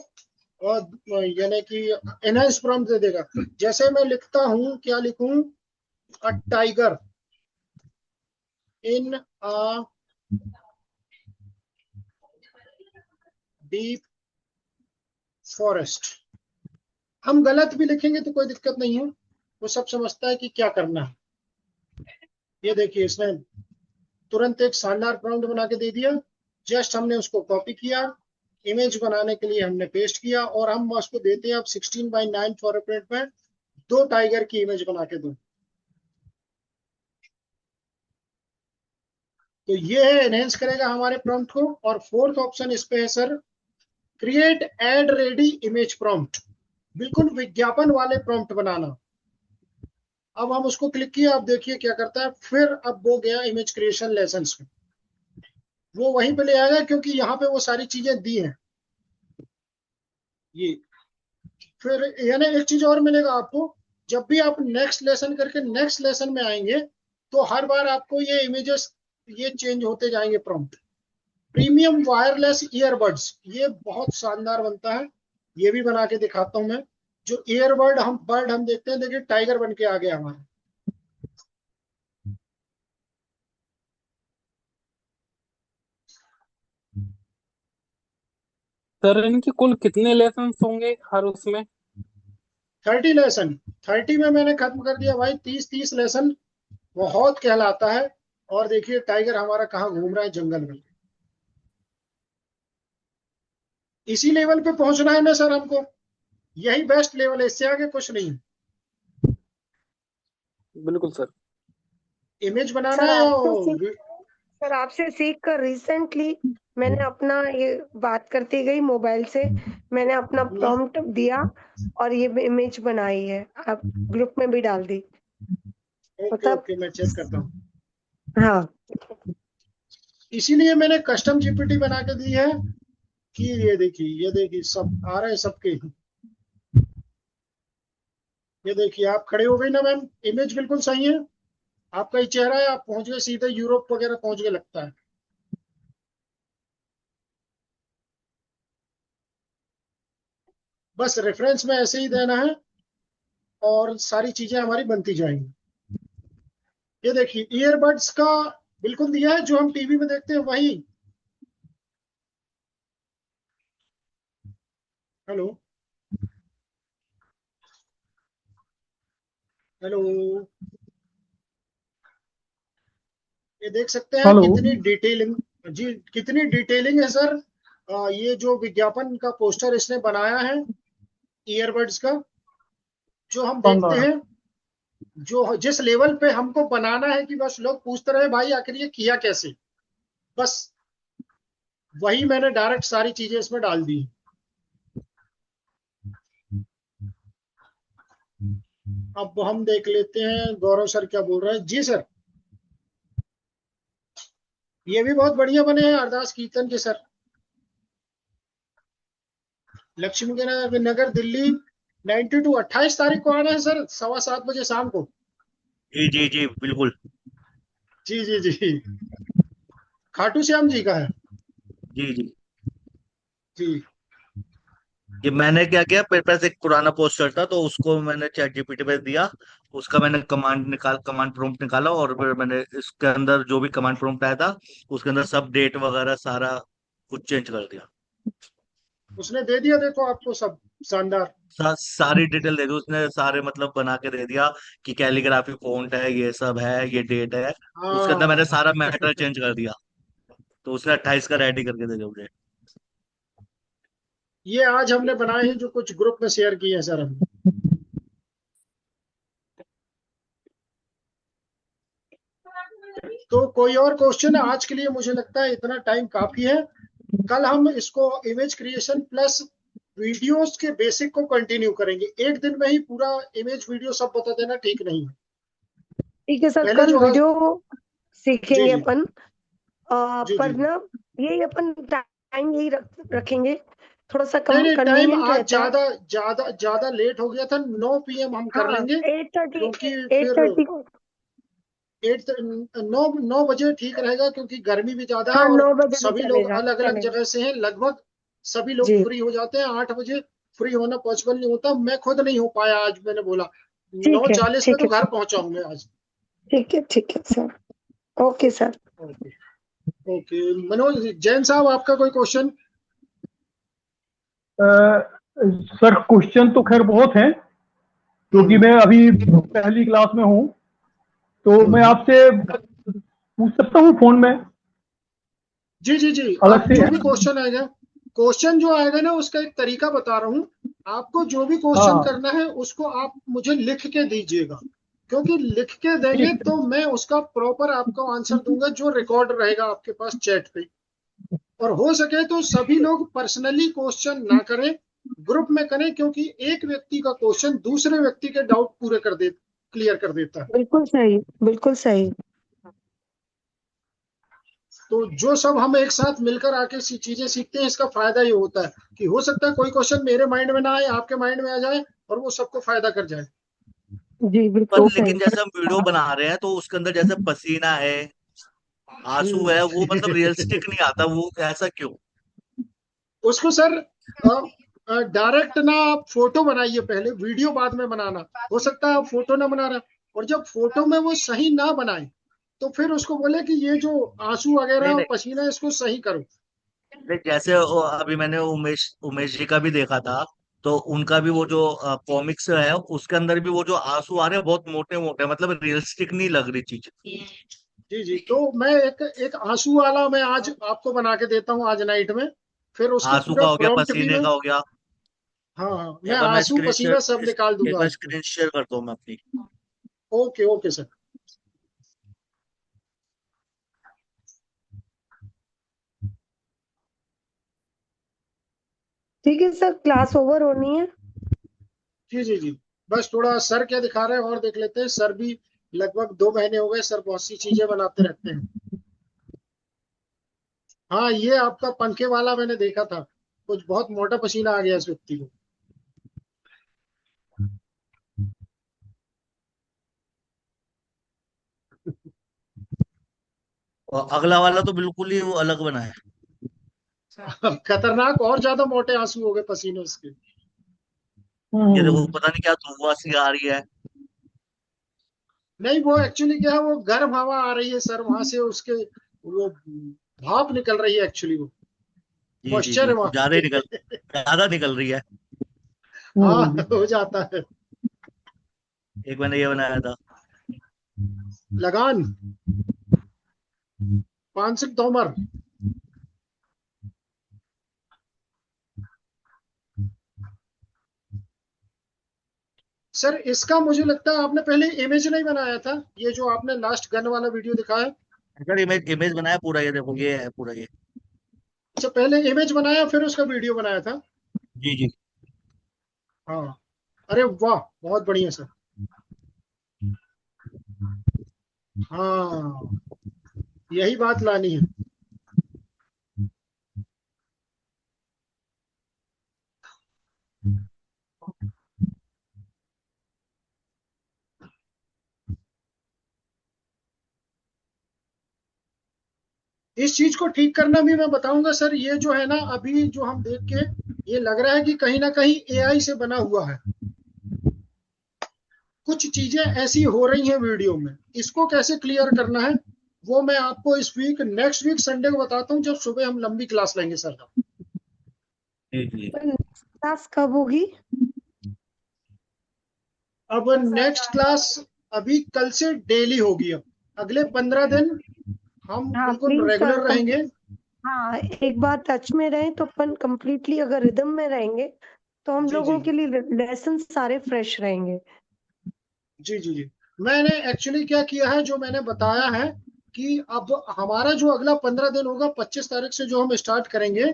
आपको यानी कि एनहेंस प्रॉम्प्ट दे देगा। जैसे मैं लिखता हूँ, क्या लिखूं? A tiger in a deep forest. हम गलत भी लिखेंगे तो कोई दिक्कत नहीं है, वो सब समझता है कि क्या करना है। ये देखिए, इसने तुरंत एक शानदार प्रॉम्प्ट बना के दे दिया। जस्ट हमने उसको कॉपी किया, इमेज बनाने के लिए हमने पेस्ट किया, और हम उसको देते हैं अब 16:9 फॉर्मेट में 2 टाइगर की इमेज बना के दो। तो ये है, एनहेंस करेगा हमारे प्रॉम्प्ट को। और फोर्थ ऑप्शन इस पे है sir, create ad ready image prompt. बिल्कुल विज्ञापन वाले प्रॉम्प्ट बनाना। अब हम उसको क्लिक किए, आप देखिए क्या करता है। फिर अब वो गया इमेज क्रिएशन लेसन्स में, वो वहीं पे ले आएगा क्योंकि यहाँ पे वो सारी चीजें दी हैं ये। फिर यानी एक चीज और मिलेगा आपको, जब भी आप नेक्स्ट लेसन करके नेक्स्ट लेसन में आएंगे तो हर बार आपको ये इमेजेस ये चेंज होते जाएंगे प्रॉम्प्ट। प्रीमियम वायरलेस ईयरबड्स, ये बहुत शानदार बनता है, ये भी बना के दिखाता हूं मैं। जो ईयरबड हम देखते हैं, देखिए टाइगर बन के आ गया हमारा। सर इनके कुल कितने लेसन होंगे हर उसमें? 30 लेसन, 30 में मैंने खत्म कर दिया भाई। 30 लेसन बहुत कहलाता है। और देखिए टाइगर हमारा कहाँ घूम रहा है, जंगल में। इसी लेवल पे पहुंचना है ना सर हमको, यही बेस्ट लेवल है, इससे आगे कुछ नहीं। बिल्कुल सर। इमेज बनाना सर है आपसे सीख कर रिसेंटली मैंने अपना ये बात करती गई मोबाइल से, मैंने अपना प्रॉम्प्ट दिया और ये इमेज बनाई है, आप ग्रुप में भी डाल दी। ओके मतलब ओके, मैं चेक करता हूँ। हाँ, इसीलिए मैंने कस्टम जीपीटी बना के दी है कि ये देखिए सब आ रहे हैं सबके। ये देखिए आप खड़े हो गई ना मैम, इमेज बिल्कुल सही है, आपका ही चेहरा है, आप पहुंच गए सीधे यूरोप वगैरह पहुंच गए लगता है। बस रेफरेंस में ऐसे ही देना है और सारी चीजें हमारी बनती जाएंगी। ये देखिए ईयरबड्स का बिल्कुल दिया है, जो हम टीवी में देखते हैं वही। हेलो हेलो, ये देख सकते हैं हेलो। कितनी डिटेलिंग। जी कितनी डिटेलिंग है सर। ये जो विज्ञापन का पोस्टर इसने बनाया है ईयरबड्स का, जो हम देखते शानदार। हैं, जो जिस लेवल पे हमको बनाना है कि बस लोग पूछते रहे भाई आखिर ये किया कैसे, बस वही मैंने डायरेक्ट सारी चीजें इसमें डाल दी। अब हम देख लेते हैं गौरव सर क्या बोल रहे हैं। जी सर, ये भी बहुत बढ़िया बने हैं अरदास कीर्तन के सर। लक्ष्मी के नगर दिल्ली 92 28 तारीख को आना है सर, 7:15 शाम को। जी जी जी बिल्कुल। जी जी जी, खाटू श्याम जी का है। जी जी। जी ये मैंने क्या किया, मेरे पास एक पुराना पोस्टर था तो उसको मैंने चैट जीपीटी पे दिया। उसका मैंने कमांड प्रॉम्प्ट निकाला और फिर मैंने इसके अंदर जो भी कमांड प्रॉम्प्ट आया था उसके अंदर सब डेट वगैरह सारा कुछ चेंज कर दिया। उसने दे दिया, देखो आपको सब शानदार। सारी डिटेल दे दी उसने, सारे मतलब बना के दे दिया कि कैलीग्राफी फॉन्ट है, ये सब है, ये डेट है। उसके अंदर मैंने हाँ सारा मैटर चेंज कर दिया तो उसने 28 का रेडी करके दे दिया मुझे। ये आज हमने बनाए हैं जो कुछ ग्रुप में शेयर किए हैं सर हमने। तो कोई और क्वेश्चन है आज के लिए? मुझे लगता है इतना टाइम काफी है। कल हम इसको इमेज क्रिएशन प्लस वीडियोस के बेसिक को कंटिन्यू करेंगे। एक दिन में ही पूरा इमेज वीडियो सब बता देना ठीक नहीं है। ठीक है सर, पहले कल जो आज, वीडियो जी सीखेंगे जी अपन। जी जी पर ना यही अपन टाइम यही रखेंगे, थोड़ा सा नहीं नहीं, टाइम कन्वीनियंट आज रहता है। ज्यादा ज्यादा ज्यादा लेट हो गया था। 9 PM हम कर हाँ, लेंगे 8:30, क्योंकि एट फिर थर्टी को। 9 बजे ठीक रहेगा क्योंकि गर्मी भी ज्यादा है हाँ, और 9 बजे भी सभी लोग चलेगा, अलग अलग चलेगा। जगह से हैं लगभग। सभी लोग जी, फ्री हो जाते हैं 8 बजे, फ्री होना पॉसिबल नहीं होता। मैं खुद नहीं हो पाया आज, मैंने बोला ठीक है, 9:40 में ठीक तो है घर सर, पहुंचा हूं मैं आज। ठीक है sir. Okay sir. Okay okay, Manoj Jain साहब आपका कोई क्वेश्चन? सर क्वेश्चन तो खैर बहुत हैं, क्योंकि मैं अभी पहली क्लास में हूँ, तो मैं आपसे पूछ सकता हूँ फोन में जी जी जी, अलग आप से? जो भी क्वेश्चन आएगा, क्वेश्चन जो आएगा ना उसका एक तरीका बता रहा हूँ आपको। जो भी क्वेश्चन हाँ, करना है उसको आप मुझे लिख के दीजिएगा, क्योंकि लिख के देंगे ठीक। तो मैं उसका प्रॉपर आपको आंसर दूंगा जो रिकॉर्ड रहेगा आपके पास चैट पे। और हो सके तो सभी लोग पर्सनली क्वेश्चन ना करें, ग्रुप में करें, क्योंकि एक व्यक्ति का क्वेश्चन दूसरे व्यक्ति के डाउट पूरे कर दे क्लियर कर देता है। बिल्कुल सही, बिल्कुल सही। तो जो सब हम एक साथ मिलकर आके चीजें सीखते हैं, इसका फायदा ये होता है कि हो सकता है कोई क्वेश्चन मेरे माइंड में ना आए, आपके माइंड में आ जाए, और वो सबको फायदा कर जाए। जी पर बिल्कुल लेकिन सही। जैसे हम वीडियो बना रहे हैं तो उसके अंदर जैसे पसीना है, आंसू है, वो मतलब रियलिस्टिक नहीं आता, वो ऐसा क्यों? उसको सर डायरेक्ट ना आप फोटो बनाइए पहले, वीडियो बाद में बनाना। हो सकता है आप फोटो ना बना रहे, और जब फोटो में वो सही ना बनाए तो फिर उसको बोले कि ये जो आंसू वगैरह नहीं और नहीं पसीना है, इसको सही करो। नहीं, जैसे अभी मैंने उमेश उमेश जी का भी देखा था, तो उनका भी वो जो कॉमिक्स है उसके अंदर भी वो जो आंसू आ रहे हैं बहुत मोटे मोटे, मतलब रियलिस्टिक नहीं लग रही चीज। जी जी, तो मैं एक एक आंसू वाला मैं आज आपको बना के देता हूँ आज नाइट में। फिर उसके आंसू पूरा का हो गया, प्रॉम्प्ट भी पसीने मैं, का हो गया। हाँ हाँ, मैं एक बार मैं आंसू स्क्रीन पसीना सब शेयर निकाल एक दूंगा बार आपको। स्क्रीन शेयर करता हूँ मैं अपनी। Okay okay sir. ठीक है सर, क्लास ओवर होनी है। जी जी जी, बस थोड़ा सर क्या दिखा रहे हैं और देख लेते हैं। सर भी लगभग 2 महीने हो गए, सर बहुत सी चीजें बनाते रहते हैं। हाँ, ये आपका पंखे वाला मैंने देखा था, कुछ बहुत मोटा पसीना आ गया इस व्यक्ति को। और अगला वाला तो बिल्कुल ही वो अलग बना है। खतरनाक, और ज्यादा मोटे आंसू हो गए पसीने उसके। ये देखो, हम्म। पता नहीं क्या धुआं सी आ रही है। नहीं, वो एक्चुअली क्या है, वो गर्म हवा आ रही है सर वहां से, उसके वो भाप निकल रही है एक्चुअली, वो जी जी मॉइस्चर जी, है वहां ज्यादा ही पे। निकल ज्यादा निकल रही है। हाँ, हम्म। हो जाता है। एक मैंने ये बनाया था। लगान, पान सिंह तोमर। सर इसका मुझे लगता है आपने पहले इमेज नहीं बनाया था, ये जो आपने लास्ट गन वाला वीडियो दिखाया। अगर इमेज इमेज बनाया पूरा, ये देखो ये है पूरा ये। अच्छा, पहले इमेज बनाया फिर उसका वीडियो बनाया था। जी जी। हाँ, अरे वाह, बहुत बढ़िया सर। हाँ, यही बात लानी है। इस चीज को ठीक करना भी मैं बताऊंगा सर। ये जो है ना, अभी जो हम देख के ये लग रहा है कि कहीं ना कहीं एआई से बना हुआ है। कुछ चीजें ऐसी हो रही हैं वीडियो में, इसको कैसे क्लियर करना है वो मैं आपको इस वीक, नेक्स्ट वीक संडे को बताता हूँ, जब सुबह हम लंबी क्लास लेंगे सर। जी जी। पर नेक्स्ट क्लास कब होगी? अब नेक्स्ट क्लास अभी कल से डेली होगी। अब अगले 15 दिन हम हाँ बिल्कुल प्लीज सर, रेगुलर रहेंगे। हाँ एक बार टच में रहें तो अपन कंप्लीटली अगर रिदम में रहेंगे तो हम जी जी लोगों के लिए लेसन सारे फ्रेश रहेंगे। जी जी जी, मैंने एक्चुअली क्या किया है, जो मैंने बताया है कि अब हमारा जो अगला 15 दिन होगा, 25 तारीख से जो हम स्टार्ट करेंगे,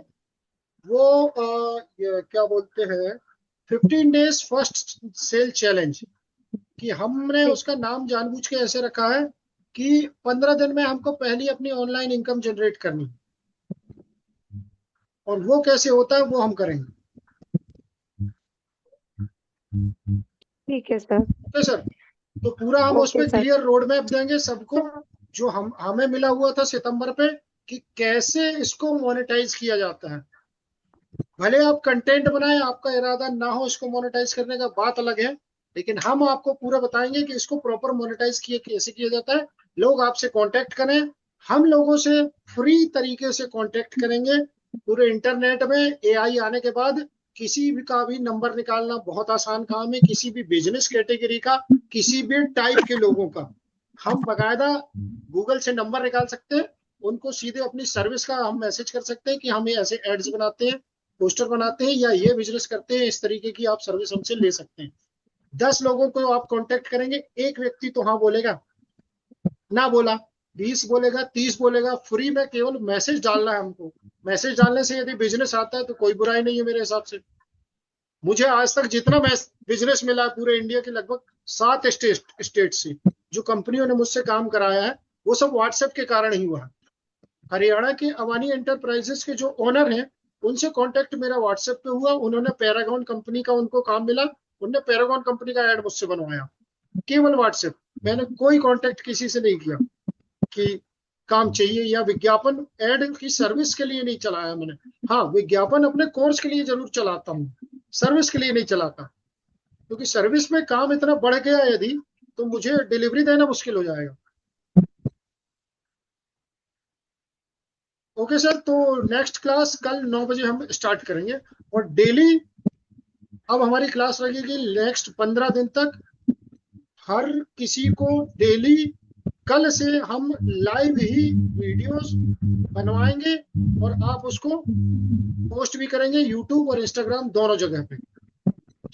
वो ये क्या बोलते हैं, 15 डेज फर्स्ट सेल चैलेंज। कि हमने ठीक। उसका नाम जानबूझ के ऐसे रखा है कि 15 दिन में हमको पहली अपनी ऑनलाइन इनकम जनरेट करनी है। और वो कैसे होता है वो हम करेंगे। ठीक है सर। ओके सर, तो पूरा हम ओके उसमें सर। क्लियर रोड मैप देंगे सबको, जो हम हमें मिला हुआ था सितंबर पे, कि कैसे इसको मोनेटाइज किया जाता है। भले आप कंटेंट बनाए, आपका इरादा ना हो इसको मोनेटाइज करने का, बात अलग है, लेकिन हम आपको पूरा बताएंगे कि इसको प्रॉपर मोनेटाइज किए कैसे किया जाता है। लोग आपसे कांटेक्ट करें, हम लोगों से फ्री तरीके से कांटेक्ट करेंगे। पूरे इंटरनेट में एआई आने के बाद किसी भी का भी नंबर निकालना बहुत आसान काम है, किसी भी बिजनेस कैटेगरी का, किसी भी टाइप के लोगों का। हम बकायदा गूगल से नंबर निकाल सकते हैं, उनको सीधे अपनी सर्विस का हम मैसेज कर सकते हैं कि हम ये ऐसे एड्स बनाते हैं, पोस्टर बनाते हैं, या ये बिजनेस करते हैं, इस तरीके की आप सर्विस हमसे ले सकते हैं। 10 लोगों को आप कांटेक्ट करेंगे, एक व्यक्ति तो हाँ बोलेगा, ना बोला 20 बोलेगा, 30 बोलेगा। फ्री में केवल मैसेज डालना है हमको। मैसेज डालने से यदि बिजनेस आता है तो कोई बुराई नहीं है मेरे हिसाब से। मुझे आज तक जितना बिजनेस मिला है पूरे इंडिया के लगभग 7 स्टेट से जो कंपनियों ने मुझसे काम कराया है, वो सब व्हाट्सएप के कारण ही हुआ। हरियाणा के अवानी एंटरप्राइजेस के जो ओनर हैं, उनसे कांटेक्ट मेरा व्हाट्सएप पे हुआ। उन्होंने पैरागॉन कंपनी का उनको काम मिला, उन्होंने पैरागॉन कंपनी का ऐड मुझसे बनवाया, केवल व्हाट्सएप। मैंने कोई कांटेक्ट किसी से नहीं किया कि काम चाहिए, या विज्ञापन ऐड की सर्विस के लिए नहीं चलाया मैंने। हाँ, विज्ञापन अपने कोर्स के लिए जरूर चलाता हूँ, सर्विस के लिए नहीं चलाता, क्योंकि सर्विस में काम इतना बढ़ गया यदि, तो मुझे डिलीवरी देना मुश्किल हो जाएगा। ओके सर, तो नेक्स्ट क्लास कल 9 बजे हम स्टार्ट करेंगे, और डेली अब हमारी क्लास लगेगी नेक्स्ट 15 दिन तक। हर किसी को डेली, कल से हम लाइव ही वीडियोस बनवाएंगे, और आप उसको पोस्ट भी करेंगे यूट्यूब और इंस्टाग्राम दोनों जगह पे,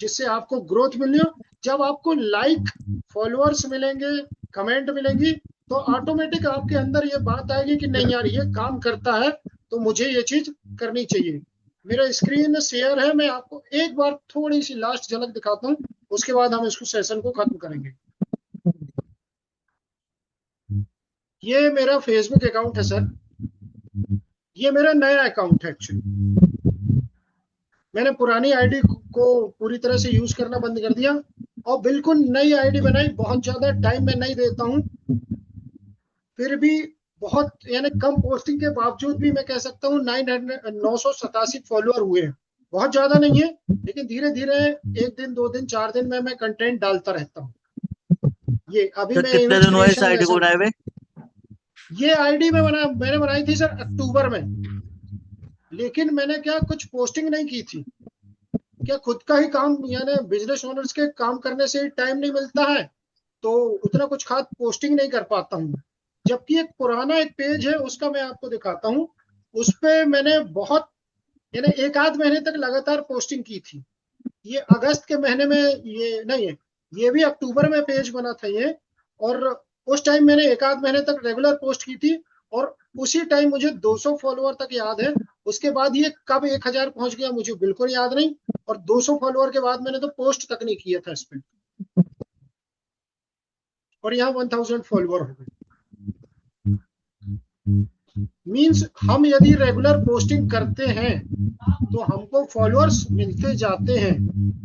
जिससे आपको ग्रोथ मिले। जब आपको लाइक, फॉलोअर्स मिलेंगे, कमेंट मिलेंगी, तो ऑटोमेटिक आपके अंदर ये बात आएगी कि नहीं यार, ये काम करता है तो मुझे ये चीज करनी चाहिए। मेरा स्क्रीन शेयर है, मैं आपको एक बार थोड़ी सी लास्ट झलक दिखाता हूँ, उसके बाद हम इसको सेशन को खत्म करेंगे। ये मेरा फेसबुक अकाउंट है सर, ये मेरा नया अकाउंट है एक्चुअली। मैंने पुरानी आईडी को पूरी तरह से यूज करना बंद कर दिया और बिल्कुल नई आईडी बनाई। बहुत ज्यादा टाइम मैं नहीं देता हूँ, फिर भी बहुत, यानी कम पोस्टिंग के बावजूद भी मैं कह सकता हूँ 987 फॉलोअर हुए हैं। बहुत ज्यादा नहीं है, लेकिन धीरे धीरे 1 दिन 2 दिन 4 दिन में मैं कंटेंट डालता रहता हूँ। ये अभी सर मैं कितने दिन हुए इस इन्वेस्टिगेशन आईडी को बनाए हुए? ये आईडी मैंने बनाई थी सर अक्टूबर में, लेकिन मैंने क्या कुछ पोस्टिंग नहीं की थी। क्या खुद का ही काम, यानी बिजनेस ओनर्स के काम करने से टाइम नहीं मिलता है, तो उतना कुछ खास पोस्टिंग नहीं कर पाता हूँ। जबकि एक पुराना एक पेज है, उसका मैं आपको दिखाता हूँ, उस पे मैंने बहुत, यानी 1 आध महीने तक लगातार पोस्टिंग की थी। ये अगस्त के महीने में, ये नहीं है, ये भी अक्टूबर में पेज बना था ये, और उस टाइम मैंने 1 आध महीने तक रेगुलर पोस्ट की थी, और उसी टाइम मुझे 200 फॉलोअर तक याद है। उसके बाद ये कब 1000 पहुंच गया मुझे बिल्कुल याद नहीं, और 200 फॉलोअर के बाद मैंने तो पोस्ट तक नहीं किया था इस पे, और यहाँ 1000 फॉलोअर हो गए। मीन्स हम यदि रेगुलर पोस्टिंग करते हैं तो हमको फॉलोअर्स मिलते जाते हैं।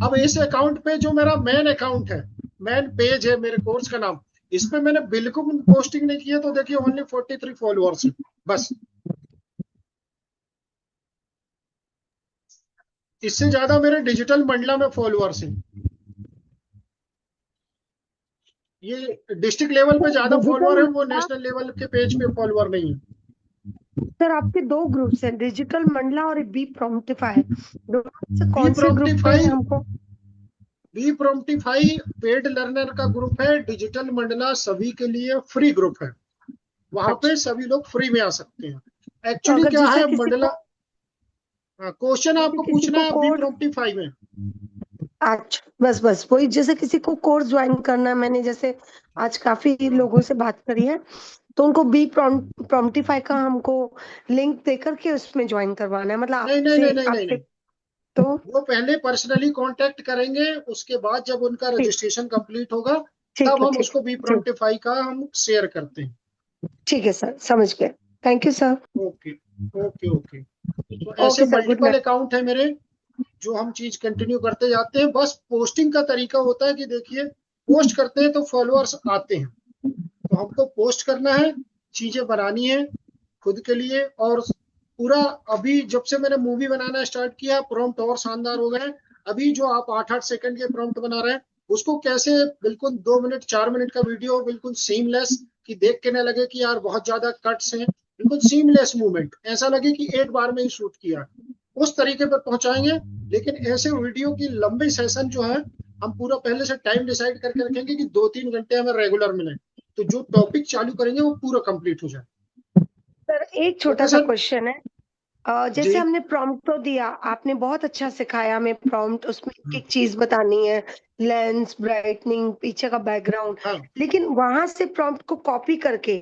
अब इस अकाउंट पे जो मेरा मेन अकाउंट है, मेन पेज है मेरे कोर्स का नाम, इस पे मैंने बिल्कुल पोस्टिंग नहीं किया, तो देखिए ओनली 43 फॉलोअर्स है बस। इससे ज्यादा मेरे डिजिटल मंडला में फॉलोअर्स हैं। ये डिस्ट्रिक्ट लेवल पे ज्यादा फॉलोअर है, वो नेशनल लेवल के पेज पे फॉलोअर नहीं है। सर आपके 2 ग्रुप्स हैं, डिजिटल मंडला और बी प्रॉम्प्टिफाई, दोनों से कौन से ग्रुप प्रॉम्प्टिफाई, में हमको? बी प्रॉम्प्टिफाई पेड लर्नर का ग्रुप है, डिजिटल मंडला सभी के लिए फ्री ग्रुप है, वहां पे सभी लोग फ्री में आ सकते हैं। एक्चुअली अगर क्या जैसे है किसी मंडला, क्वेश्चन आपको किसी पूछना को है बी कोर्स, प्रॉम्प्टिफाई में। अच्छा बस वही, जैसे किसी को कोर्स ज्वाइन करना है, मैंने जैसे आज काफी लोगों से बात करी है, तो उनको बी प्रॉम्प्टिफाई का हमको लिंक देकर के उसमें ज्वाइन करवाना है, मतलब नहीं नहीं नहीं नहीं नहीं, आपसे नहीं। तो वो पहले पर्सनली कांटेक्ट करेंगे, उसके बाद जब उनका ठीक रजिस्ट्रेशन कंप्लीट होगा, ठीक तब है हम ठीक उसको बी ठीक प्रॉम्प्टिफाई का हम शेयर करते हैं। ठीक है सर, समझ गए। Thank you sir. Okay okay okay. तो ऐसे okay sir, good multiple night. Account है मेरे, जो हम चीज कंटिन्यू करते जाते हैं। बस पोस्टिंग का तरीका होता है कि देखिए, पोस्ट करते हैं तो फॉलोअर्स आते हैं, तो हमको पोस्ट करना है, चीजें बनानी है खुद के लिए। और पूरा, अभी जब से मैंने मूवी बनाना स्टार्ट किया, प्रॉम्प्ट और शानदार हो गए। अभी जो आप 8-8 सेकंड के प्रॉम्प्ट बना रहे हैं, उसको कैसे बिल्कुल 2 मिनट 4 मिनट का वीडियो बिल्कुल सीमलेस, कि देख के ना लगे कि यार बहुत ज्यादा कट्स हैं, बिल्कुल सीमलेस मूवमेंट, ऐसा लगे कि एक बार में ही शूट किया, उस तरीके पर पहुंचाएंगे। लेकिन ऐसे वीडियो की लंबी सेशन जो है, हम पूरा पहले से टाइम डिसाइड करके रखेंगे कि 2-3 घंटे हमें रेगुलर मिले, तो जो टॉपिक चालू करेंगे वो पूरा कंप्लीट हो जाए। सर एक छोटा ओके सा सर क्वेश्चन है, जी। जैसे हमने प्रॉम्प्ट तो दिया, आपने बहुत अच्छा सिखाया हमें प्रॉम्प्ट, उसमें एक एक चीज बतानी है, लेंस, ब्राइटनिंग, पीछे का बैकग्राउंड, हाँ। लेकिन वहां से प्रॉम्प्ट को कॉपी करके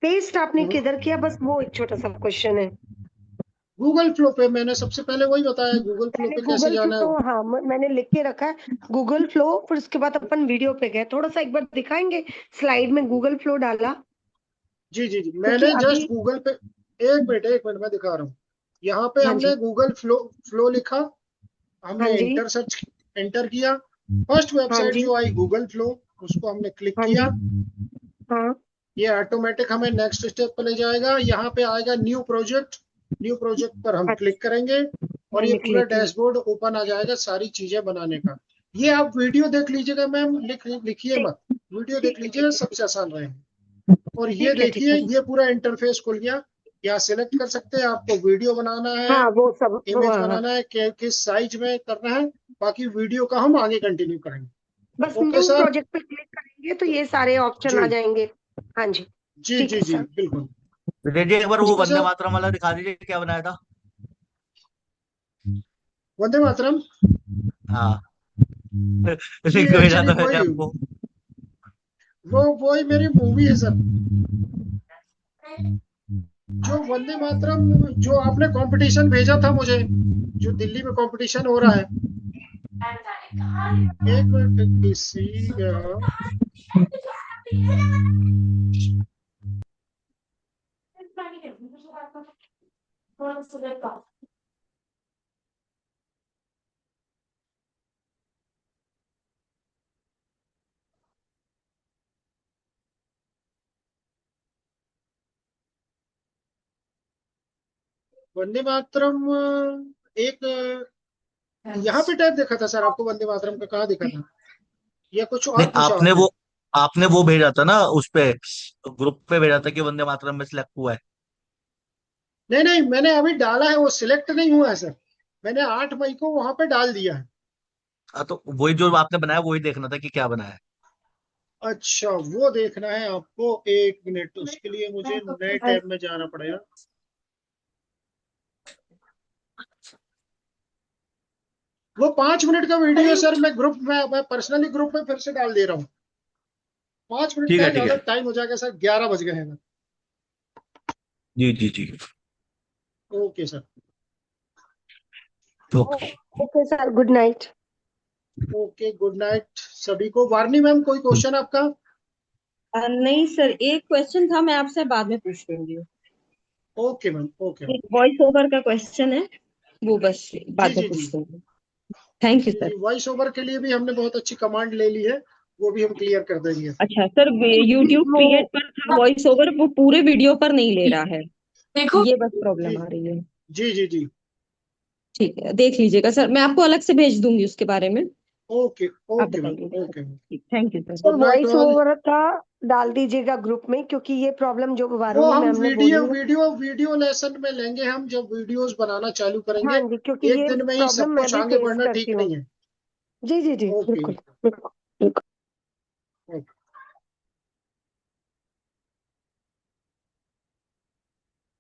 पेस्ट आपने हम्म। किधर किया, बस वो एक छोटा सा क्वेश्चन है। गूगल फ्लो पे मैंने सबसे पहले वही बताया, गूगल फ्लो पहले पे कैसे गूगल जाना फ्लो, है। हाँ मैंने लिख के रखा है गूगल फ्लो, फिर उसके बाद अपन वीडियो पे गए। थोड़ा सा एक बार दिखाएंगे, स्लाइड में गूगल फ्लो डाला जी जी जी, क्योंकि मैंने अभी। जस्ट गूगल पे, एक मिनट मैं दिखा रहा हूँ। यहाँ पे हाँ हमने जी, गूगल फ्लो फ्लो लिखा, हाँ हमने जी, एंटर किया। फर्स्ट हाँ वेबसाइट जी, जो आई गूगल फ्लो, उसको हमने क्लिक हाँ जी, किया। हाँ ये ऑटोमेटिक हमें नेक्स्ट स्टेप पे ले जाएगा। यहाँ पे आएगा न्यू प्रोजेक्ट, न्यू प्रोजेक्ट पर हम अच्छा, क्लिक करेंगे और मैं ये लिख पूरा लेती हूँ। डैशबोर्ड ओपन आ जाएगा सारी चीजें बनाने का। ये आप वीडियो देख लीजिएगा मैम, लिखिए ठीक, मत, वीडियो देख ठीक है, लीजिए, ठीक है, सबसे आसान रहेगा। और ये ठीक है, ठीक देखिए, है। ये पूरा इंटरफेस खुल गया। यहाँ सेलेक्ट कर सकते हैं आपको वीडियो बनाना है, हाँ वो सब, इमेज हाँ, बनाना है, किस साइज में करना है। बाकी वीडियो का हम आगे कंटिन्यू करेंगे। बस ओके न्यू सर। प्रोजेक्ट पे क्लिक करेंगे तो ये सारे ऑप्शन जी आ जाएंगे। हाँ जी, जी ठीक जी है जी सर। बिल्कुल। विजय जी एक बार वो जी, ओके वंदे सर। मातरम वाला दिखा दीजिए क्या बनाया था। वंदे मातरम, हाँ जी लिख भेजा एक्चुअली था मैंने वही, आपको। वही मेरी मूवी है सर। जो वंदे मातरम, जो आपने कंपटीशन भेजा था मुझे, जो दिल्ली में कंपटीशन हो रहा है, एक मिनट किसी वंदे मातरम, एक यहाँ पे टैब देखा था सर आपको, वंदे मातरम का कहाँ देखा था, या कुछ नहीं और पूछा आपने। आपने वो भेजा था ना उस पे, ग्रुप पे भेजा था कि वंदे मातरम में सिलेक्ट हुआ है। नहीं नहीं, मैंने अभी डाला है, वो सिलेक्ट नहीं हुआ है सर। मैंने 8 मई को वहां पे डाल दिया है। हाँ तो वही जो आपने बनाया वही देखना था कि क्या बनाया है। अच्छा, वो देखना है आपको, एक मिनट, उसके लिए मुझे नए टैब में जाना पड़ेगा। वो 5 मिनट का वीडियो सर, मैं ग्रुप में, मैं पर्सनली ग्रुप में फिर से डाल दे रहा हूँ। 5 मिनट ठीक का है है, ठीक ज्यादा है। टाइम हो जाएगा सर, 11 बज गए हैं। जी जी जी। Okay sir. Okay. Okay sir, good night. Okay, good night सभी को। वार्नी मैम, कोई क्वेश्चन आपका। नहीं सर, एक क्वेश्चन था, मैं आपसे बाद में पूछ लूंगी। Okay ma'am, okay. एक वॉइस ओवर का क्वेश्चन है, वो बस जी बाद में जी जी पूछ लूंगी। थैंक यू जी सर। जी, वॉइस ओवर के लिए भी हमने बहुत अच्छी कमांड ले ली है, वो भी हम क्लियर कर देंगे। अच्छा सर, यूट्यूब वो क्रिएट पर था वॉइस ओवर, वो पूरे वीडियो पर नहीं ले रहा है, ये बस जी प्रॉब्लम आ रही है। जी जी जी। ठीक है, देख लीजिएगा सर, मैं आपको अलग से भेज दूंगी उसके बारे में। ओके आप ओके मैम, बताइएगा okay. Sir. Thank you sir. Sir good night voice all. Over का डाल दीजिएगा ग्रुप में, क्योंकि ये प्रॉब्लम जो वो वारुणी हम मैम ने वीडियो बोली है। वीडियो वीडियो लेसन में लेंगे, हम जब वीडियोस बनाना चालू हाँ करेंगे। जी, क्योंकि एक ये दिन में ही सब प्रॉब्लम मैं कुछ भी आगे फेस बढ़ना करती ठीक हूँ। नहीं है। जी जी जी, ओके। बिल्कुल बिल्कुल।